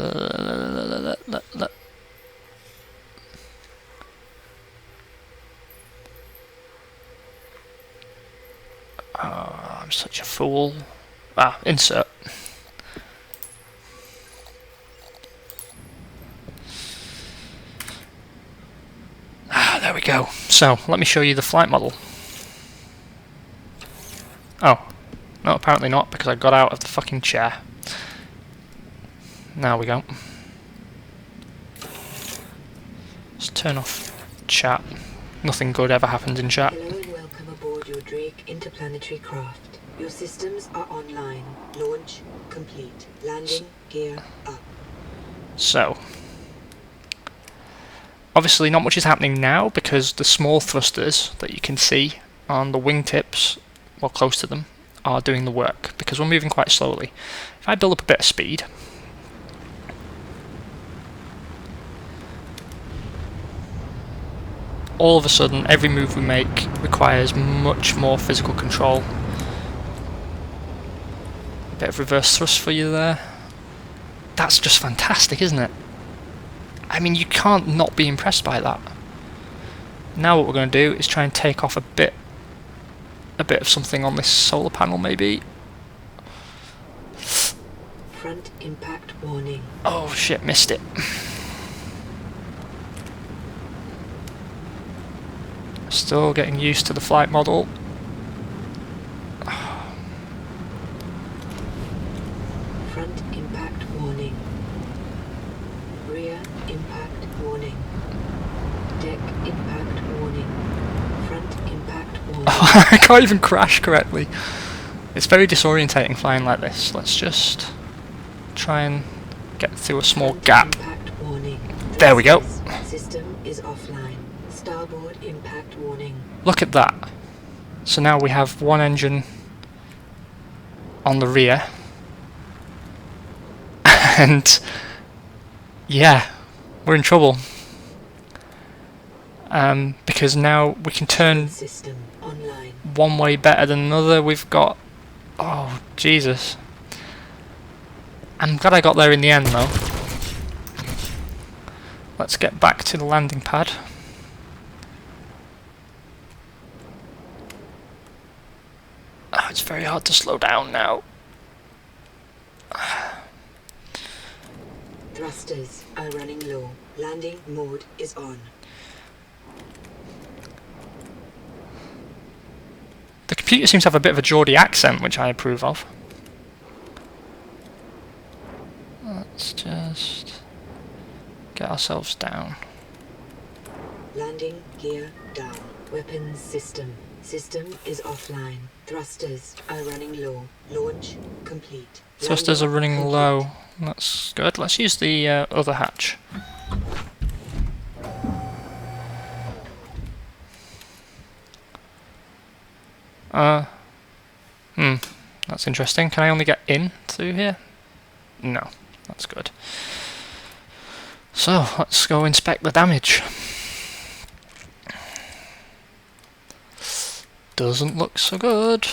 Speaker 1: such a fool. Insert. There we go. So let me show you the flight model. Oh, no, apparently not, because I got out of the fucking chair. Now we go. Let's turn off chat. Nothing good ever happens in chat.
Speaker 3: Hello and welcome aboard your Drake interplanetary craft. Your systems are online. Launch complete. Landing gear up.
Speaker 1: So, obviously not much is happening now because the small thrusters that you can see on the wingtips, well close to them, are doing the work because we're moving quite slowly. If I build up a bit of speed, all of a sudden every move we make requires much more physical control. A bit of reverse thrust for you there. That's just fantastic, isn't it? I mean, you can't not be impressed by that. Now what we're going to do is try and take off a bit of something on this solar panel, maybe.
Speaker 3: Front impact warning.
Speaker 1: Oh shit, missed it. Still getting used to the flight model.
Speaker 3: Front impact warning. Rear impact warning. Deck impact warning. Front impact warning.
Speaker 1: I can't even crash correctly. It's very disorientating flying like this. Let's just try and get through a small
Speaker 3: Front
Speaker 1: gap.
Speaker 3: Impact warning.
Speaker 1: There we go.
Speaker 3: System is offline. Starboard impact warning.
Speaker 1: Look at that. So now we have one engine on the rear. And yeah, we're in trouble. Because now we can turn
Speaker 3: System online.
Speaker 1: one way better than another. We've got... Oh, Jesus. I'm glad I got there in the end, though. Let's get back to the landing pad. Oh, it's very hard to slow down now.
Speaker 3: Thrusters are running low. Landing mode is on.
Speaker 1: The computer seems to have a bit of a Geordie accent, which I approve of. Let's just get ourselves down.
Speaker 3: Landing gear down. Weapons system. System is offline. Thrusters are running low. Launch complete.
Speaker 1: Thrusters are running
Speaker 3: Landing
Speaker 1: low.
Speaker 3: complete.
Speaker 1: That's good. Let's use the other hatch. That's interesting. Can I only get in through here? No. That's good. So, let's go inspect the damage. Doesn't look so good.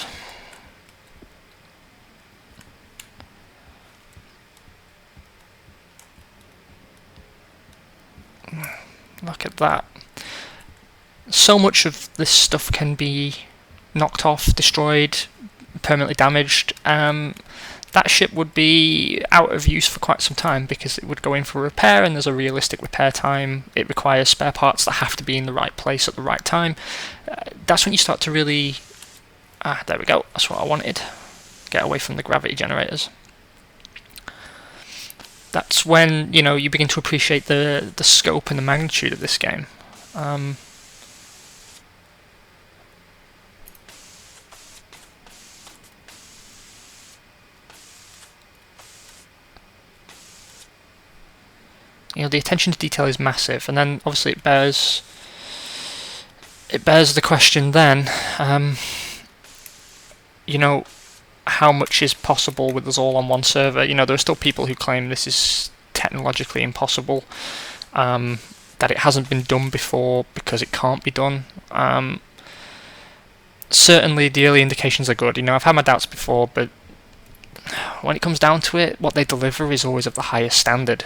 Speaker 1: that so much of this stuff can be knocked off, destroyed, permanently damaged. That ship would be out of use for quite some time because it would go in for repair, and there's a realistic repair time. It requires spare parts that have to be in the right place at the right time. That's when you start to really... there we go, that's what I wanted. Get away from the gravity generators. That's when, you begin to appreciate the scope and the magnitude of this game. The attention to detail is massive, and then obviously it bears the question then, how much is possible with us all on one server? There are still people who claim this is technologically impossible, that it hasn't been done before because it can't be done. Certainly the early indications are good. I've had my doubts before, but when it comes down to it, what they deliver is always of the highest standard.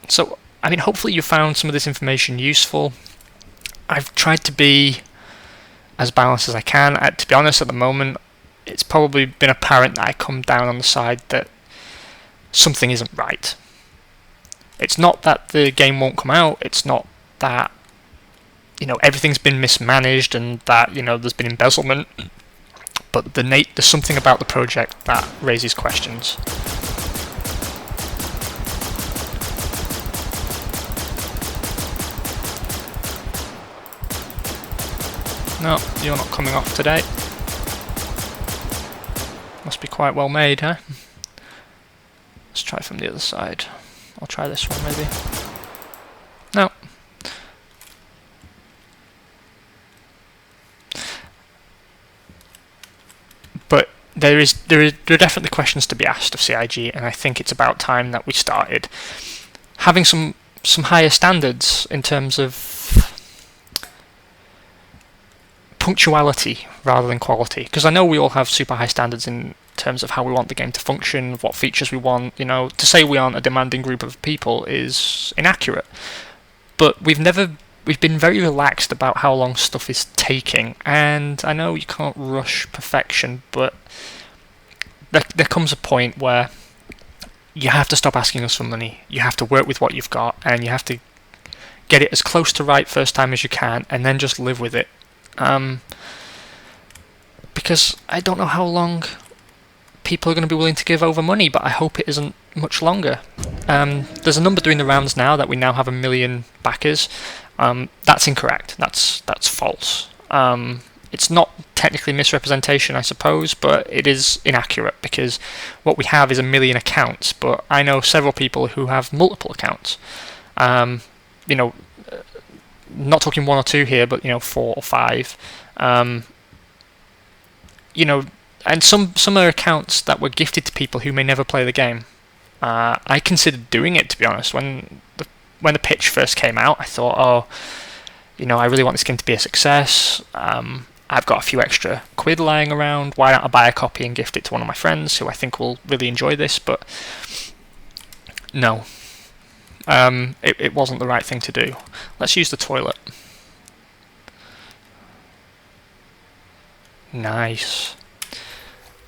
Speaker 1: So, hopefully you found some of this information useful. I've tried to be as balanced as I can. To be honest, at the moment, it's probably been apparent that I come down on the side that something isn't right. It's not that the game won't come out, it's not that, everything's been mismanaged and that, there's been embezzlement, but there's something about the project that raises questions. No, you're not coming off today. Must be quite well made, huh? Let's try from the other side. I'll try this one maybe. No. But there are definitely questions to be asked of CIG, and I think it's about time that we started having some higher standards in terms of punctuality rather than quality, because I know we all have super high standards in terms of how we want the game to function, what features we want. To say we aren't a demanding group of people is inaccurate, but we've been very relaxed about how long stuff is taking, and I know you can't rush perfection, but there comes a point where you have to stop asking us for money. You have to work with what you've got, and you have to get it as close to right first time as you can, and then just live with it. Because I don't know how long people are going to be willing to give over money, but I hope it isn't much longer. There's a number doing the rounds now that we now have 1 million backers. That's incorrect. That's false. It's not technically misrepresentation, I suppose, but it is inaccurate because what we have is 1 million accounts, but I know several people who have multiple accounts. Not talking 1 or 2 here, but 4 or 5. And some are accounts that were gifted to people who may never play the game. I considered doing it, to be honest. When the pitch first came out, I thought, I really want this game to be a success. I've got a few extra quid lying around. Why don't I buy a copy and gift it to one of my friends who I think will really enjoy this? But no. It wasn't the right thing to do. Let's use the toilet. Nice.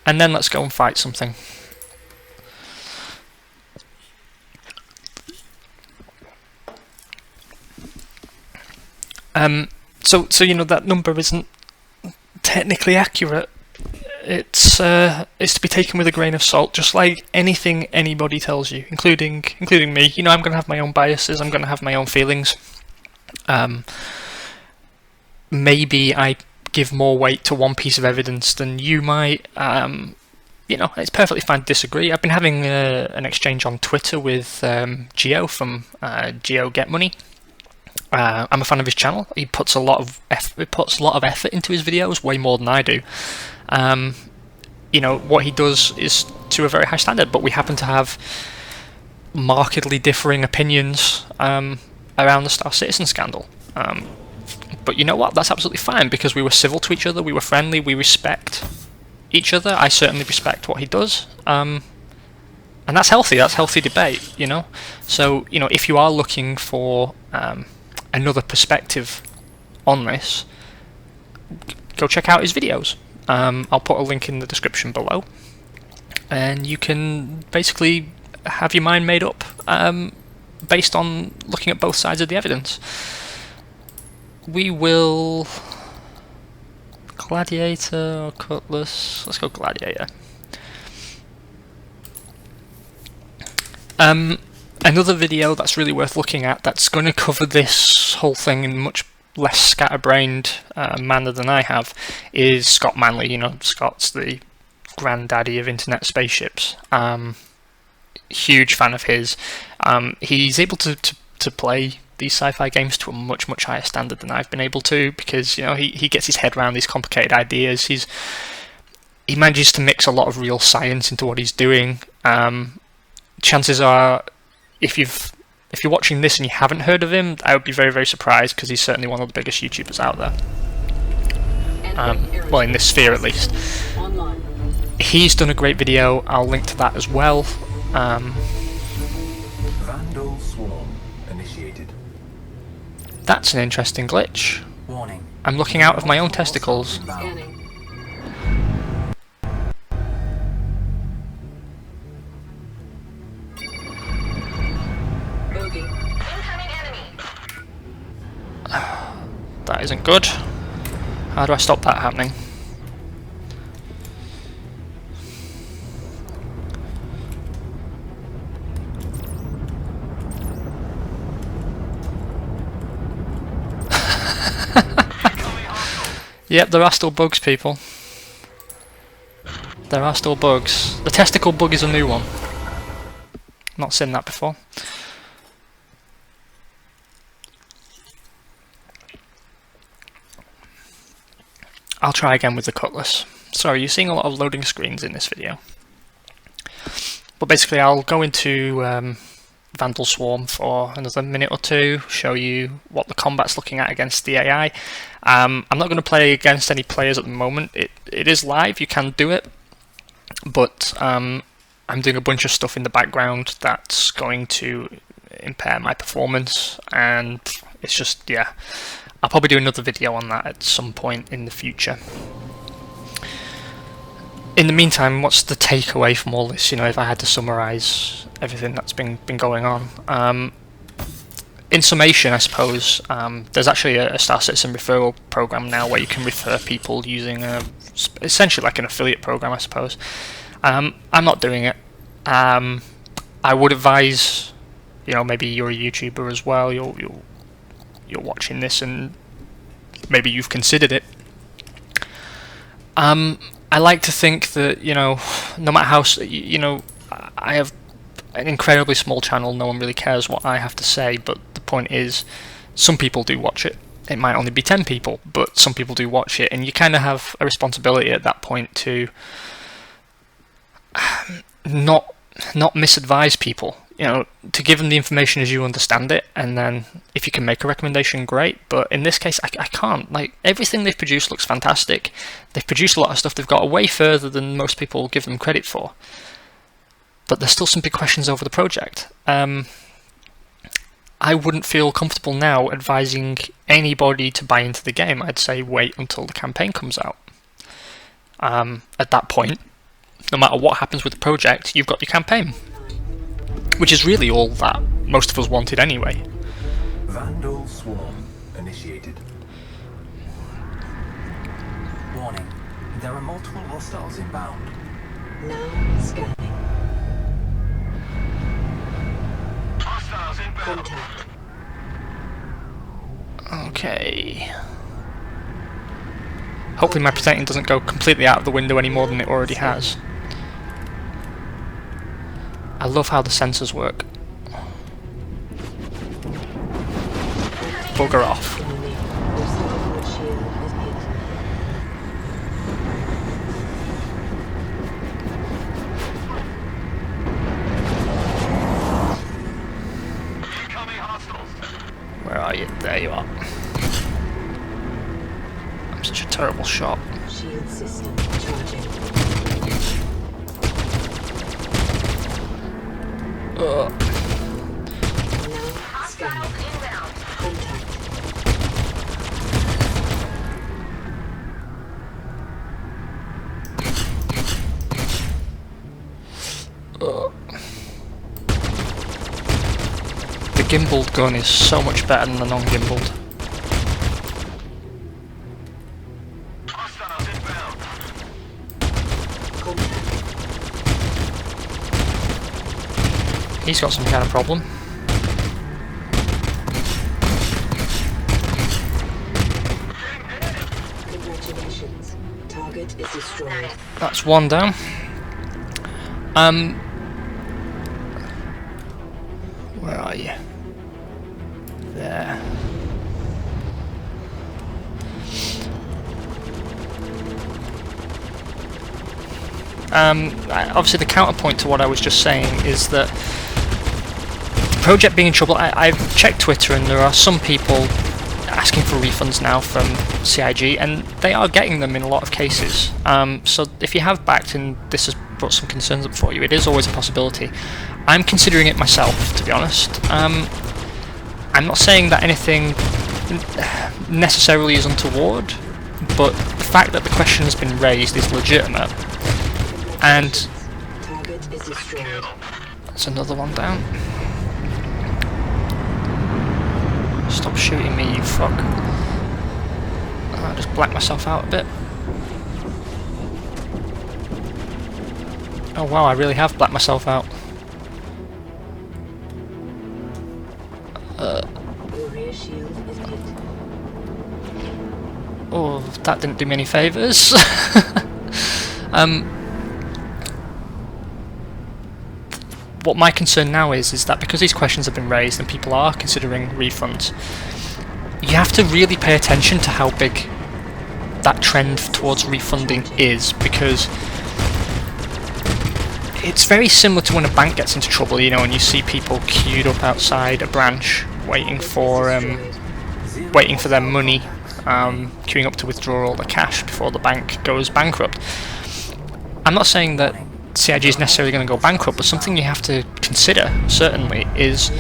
Speaker 1: And then let's go and fight something. So that number isn't technically accurate. It's to be taken with a grain of salt, just like anything anybody tells you, including me. I'm going to have my own biases. I'm going to have my own feelings. Maybe I give more weight to one piece of evidence than you might. It's perfectly fine to disagree. I've been having an exchange on Twitter with Gio from Giogetmoney. I'm a fan of his channel. He puts a lot of effort into his videos, way more than I do. What he does is to a very high standard, but we happen to have markedly differing opinions around the Star Citizen scandal. But you know what? That's absolutely fine, because we were civil to each other, we were friendly, we respect each other. I certainly respect what he does. and that's healthy. That's healthy debate, you know. So, you know, if you are looking for another perspective on this, go check out his videos. I'll put a link in the description below, and you can basically have your mind made up based on looking at both sides of the evidence. We will Gladiator or Cutlass. Let's go Gladiator. Another video that's really worth looking at, that's going to cover this whole thing in much less scatterbrained manner than I have, is Scott Manley. You know, Scott's the granddaddy of internet spaceships. Huge fan of his. He's able to play these sci-fi games to a much higher standard than I've been able to, because, you know, he gets his head around these complicated ideas. He manages to mix a lot of real science into what he's doing. Chances are, if you're watching this and you haven't heard of him, I would be very surprised, because he's certainly one of the biggest YouTubers out there. Well, in this sphere at least. He's done a great video. I'll link to that as well.
Speaker 4: Vandal swarm initiated.
Speaker 1: That's an interesting glitch.
Speaker 4: Warning.
Speaker 1: I'm looking out of my own testicles.
Speaker 2: Scanning. Bogey. Incoming enemy.
Speaker 1: That isn't good. How do I stop that happening? Yep, there are still bugs, people. There are still bugs. The testicle bug is a new one. Not seen that before. I'll try again with the Cutlass. Sorry, you're seeing a lot of loading screens in this video. But basically, I'll go into Vandal Swarm for another minute or two, show you what the combat's looking at against the AI. I'm not going to play against any players at the moment. It is live, you can do it, but I'm doing a bunch of stuff in the background that's going to impair my performance, and it's just, yeah, I'll probably do another video on that at some point in the future. In the meantime, what's the takeaway from all this? You know, if I had to summarise everything that's been going on. In summation, I suppose, there's actually a Star Citizen referral program now where you can refer people using essentially like an affiliate program, I suppose. I'm not doing it. I would advise, you know, maybe you're a YouTuber as well, you're watching this and maybe you've considered it. I like to think that, you know, no matter how, you know, I have an incredibly small channel, no one really cares what I have to say, but the point is, some people do watch it. It might only be 10 people, but some people do watch it, and you kind of have a responsibility at that point to not misadvise people, you know, to give them the information as you understand it, and then if you can make a recommendation, great, but in this case, I can't. Like, everything they've produced looks fantastic. They've produced a lot of stuff, they've got way further than most people give them credit for. But there's still some big questions over the project. I wouldn't feel comfortable now advising anybody to buy into the game. I'd say wait until the campaign comes out. At that point, no matter what happens with the project, you've got your campaign, which is really all that most of us wanted anyway.
Speaker 4: Vandal swarm initiated. Warning. There are multiple hostiles inbound.
Speaker 3: Now scanning.
Speaker 4: Hostiles inbound.
Speaker 3: Contact.
Speaker 1: Okay. Hopefully my protecting doesn't go completely out of the window any more than it already has. I love how the sensors work. Bugger off.
Speaker 3: Enemy. Your starboard shield has hit.
Speaker 4: Incoming hostiles.
Speaker 1: Where are you? There you are. I'm such a terrible shot.
Speaker 3: Shield system charging. Now scan. Contact.
Speaker 1: The gimbaled gun is so much better than the non-gimbaled. He's got some kind of problem.
Speaker 3: Congratulations. Target is destroyed.
Speaker 1: That's one down. Where are you? There. Obviously the counterpoint to what I was just saying is that the project being in trouble, I've checked Twitter and there are some people asking for refunds now from CIG, and they are getting them in a lot of cases. So if you have backed and this has brought some concerns up for you, it is always a possibility. I'm considering it myself, to be honest. I'm not saying that anything necessarily is untoward, but the fact that the question has been raised is legitimate. And
Speaker 3: Target is destroyed.
Speaker 1: that's another one down. Stop shooting me, you fuck. I just blacked myself out a bit. Oh wow, I really have blacked myself out.
Speaker 3: Your rear shield is hit.
Speaker 1: Oh, that didn't do me any favours. What my concern now is that because these questions have been raised and people are considering refunds, you have to really pay attention to how big that trend towards refunding is, because it's very similar to when a bank gets into trouble, you know, and you see people queued up outside a branch waiting for their money, queuing up to withdraw all the cash before the bank goes bankrupt. I'm not saying that CIG is necessarily going to go bankrupt, but something you have to consider, certainly, is,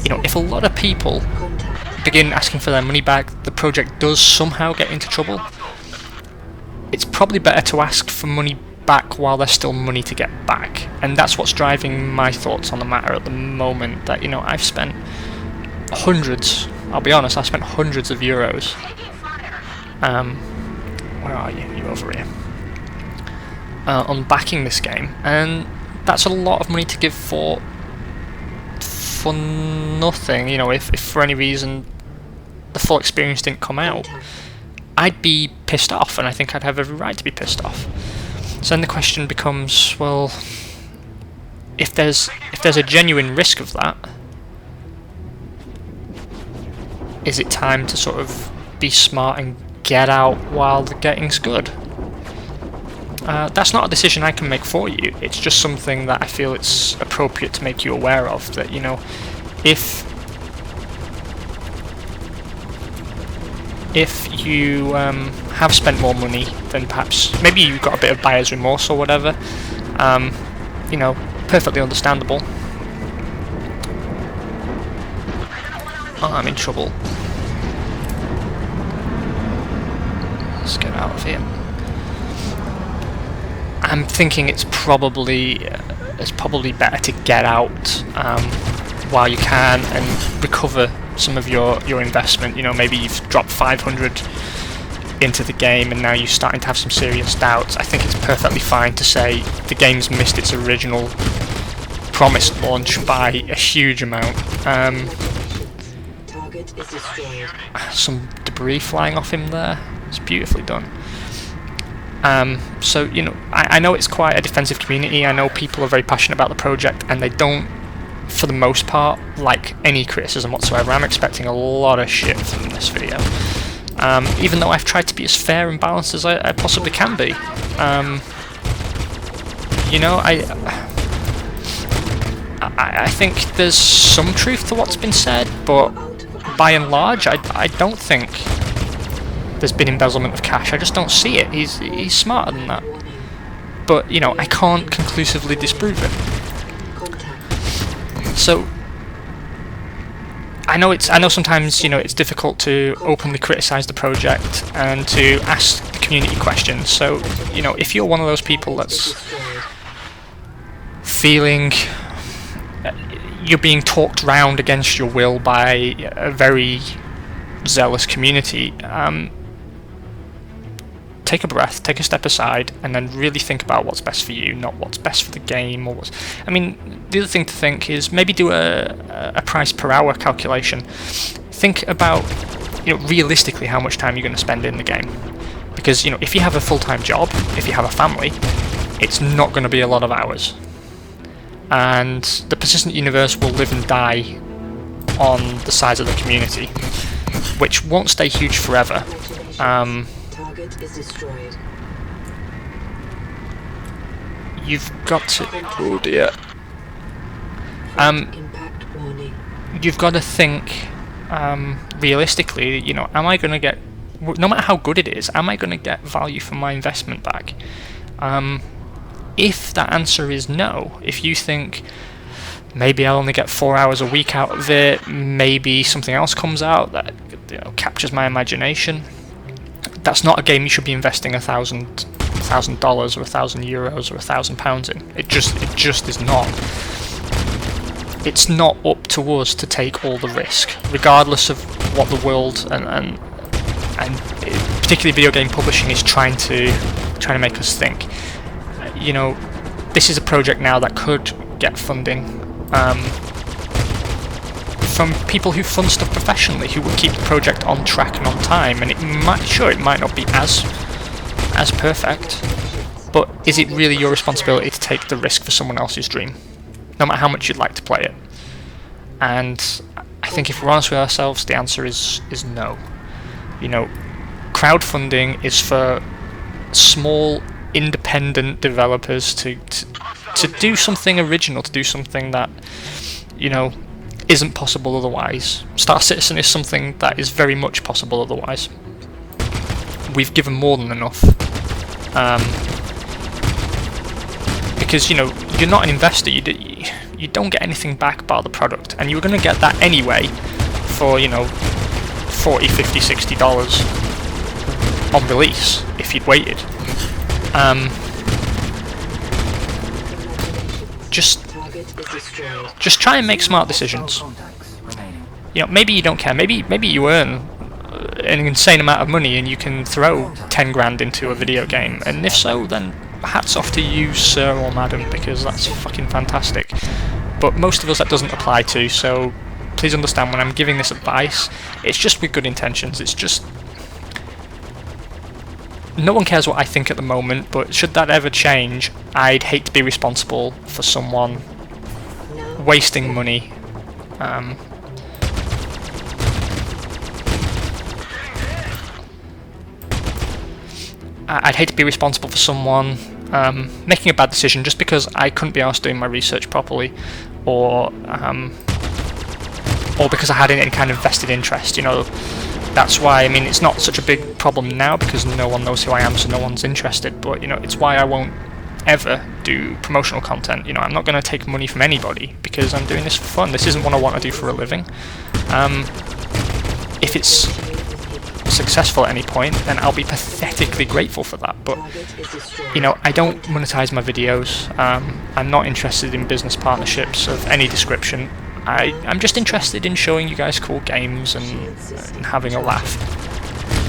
Speaker 1: you know, if a lot of people begin asking for their money back, the project does somehow get into trouble, it's probably better to ask for money back while there's still money to get back. And that's what's driving my thoughts on the matter at the moment, that, you know, I've spent hundreds, I'll be honest, I've spent hundreds of euros. Where are you? You're over here. On backing this game, and that's a lot of money to give for nothing. You know, if for any reason the full experience didn't come out, I'd be pissed off, and I think I'd have every right to be pissed off. So then the question becomes, well, if there's a genuine risk of that, is it time to sort of be smart and get out while the getting's good? That's not a decision I can make for you. It's just something that I feel it's appropriate to make you aware of, that, you know, if you have spent more money, then perhaps maybe you've got a bit of buyer's remorse or whatever, you know, perfectly understandable. Oh, I'm in trouble. Let's get out of here. I'm thinking it's probably better to get out while you can and recover some of your investment. You know, maybe you've dropped 500 into the game and now you're starting to have some serious doubts. I think it's perfectly fine to say the game's missed its original promised launch by a huge amount.
Speaker 3: Target is destroyed.
Speaker 1: Some debris flying off him there. It's beautifully done. So, you know, I know it's quite a defensive community. I know people are very passionate about the project, and they don't, for the most part, like any criticism whatsoever. I'm expecting a lot of shit from this video, even though I've tried to be as fair and balanced as I possibly can be. You know, I think there's some truth to what's been said, but by and large, I don't think there's been embezzlement of cash. I just don't see it. He's smarter than that. But, you know, I can't conclusively disprove it. So I know sometimes, you know, it's difficult to openly criticize the project and to ask the community questions. So, you know, if you're one of those people that's feeling you're being talked round against your will by a very zealous community, take a breath, take a step aside, and then really think about what's best for you, not what's best for the game. Or I mean, the other thing to think is maybe do a price per hour calculation. Think about, you know, realistically how much time you're going to spend in the game, because, you know, if you have a full-time job, if you have a family, it's not going to be a lot of hours, and the persistent universe will live and die on the size of the community, which won't stay huge forever.
Speaker 3: Target is destroyed.
Speaker 1: You've got to... oh dear.
Speaker 3: Impact warning.
Speaker 1: You've got to think realistically, you know, am I going to get... no matter how good it is, am I going to get value for my investment back? If that answer is no, if you think maybe I'll only get 4 hours a week out of it, maybe something else comes out that, you know, captures my imagination, that's not a game you should be investing $1,000 or €1,000 or £1,000 in. It just is not. It's not up to us to take all the risk, regardless of what the world and particularly video game publishing is trying to make us think. You know, this is a project now that could get funding from people who fund stuff professionally, who will keep the project on track and on time, and it might not be as perfect, but is it really your responsibility to take the risk for someone else's dream, no matter how much you'd like to play it? And I think if we're honest with ourselves, the answer is no. You know, crowdfunding is for small independent developers to do something original, to do something that, you know, isn't possible otherwise. Star Citizen is something that is very much possible otherwise. We've given more than enough, because, you know, you're not an investor. You don't get anything back by the product, and you were going to get that anyway for, you know, $40, $50, $60 on release if you'd waited. Just try and make smart decisions. You know, maybe you don't care. Maybe you earn an insane amount of money and you can throw 10 grand into a video game. And if so, then hats off to you, sir or madam, because that's fucking fantastic. But most of us that doesn't apply to. So please understand, when I'm giving this advice, it's just with good intentions. It's just, no one cares what I think at the moment, but should that ever change, I'd hate to be responsible for someone wasting money. I'd hate to be responsible for someone making a bad decision just because I couldn't be asked doing my research properly, or because I had any kind of vested interest, you know. That's why, I mean, it's not such a big problem now because no one knows who I am, so no one's interested, but, you know, it's why I won't ever do promotional content. You know, I'm not going to take money from anybody because I'm doing this for fun. This isn't what I want to do for a living. If it's successful at any point, then I'll be pathetically grateful for that, but, you know, I don't monetize my videos. I'm not interested in business partnerships of any description. I'm just interested in showing you guys cool games and having a laugh,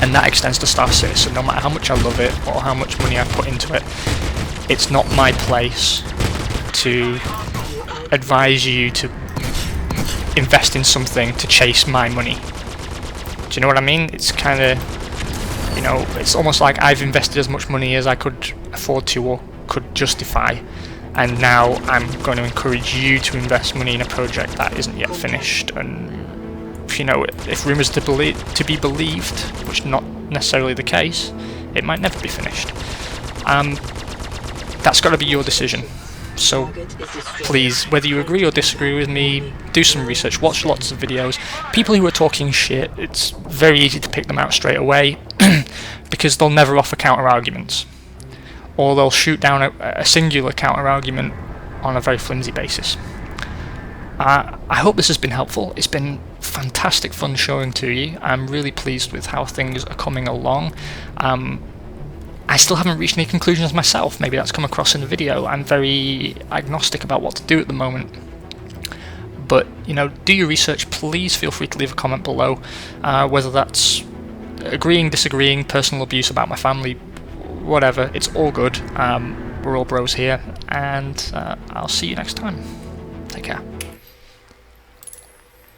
Speaker 1: and that extends to Star Citizen. No matter how much I love it or how much money I put into it, it's not my place to advise you to invest in something to chase my money. Do you know what I mean? It's kind of, you know, it's almost like I've invested as much money as I could afford to or could justify, and now I'm going to encourage you to invest money in a project that isn't yet finished. And, you know, if rumours to be believed, which is not necessarily the case, it might never be finished. That's got to be your decision. So please, whether you agree or disagree with me, do some research, watch lots of videos. People who are talking shit, it's very easy to pick them out straight away because they'll never offer counter arguments, or they'll shoot down a singular counter argument on a very flimsy basis. I hope this has been helpful. It's been fantastic fun showing to you. I'm really pleased with how things are coming along. I still haven't reached any conclusions myself. Maybe that's come across in the video. I'm very agnostic about what to do at the moment. But, you know, do your research. Please feel free to leave a comment below, whether that's agreeing, disagreeing, personal abuse about my family, whatever. It's all good. We're all bros here, and I'll see you next time. Take care.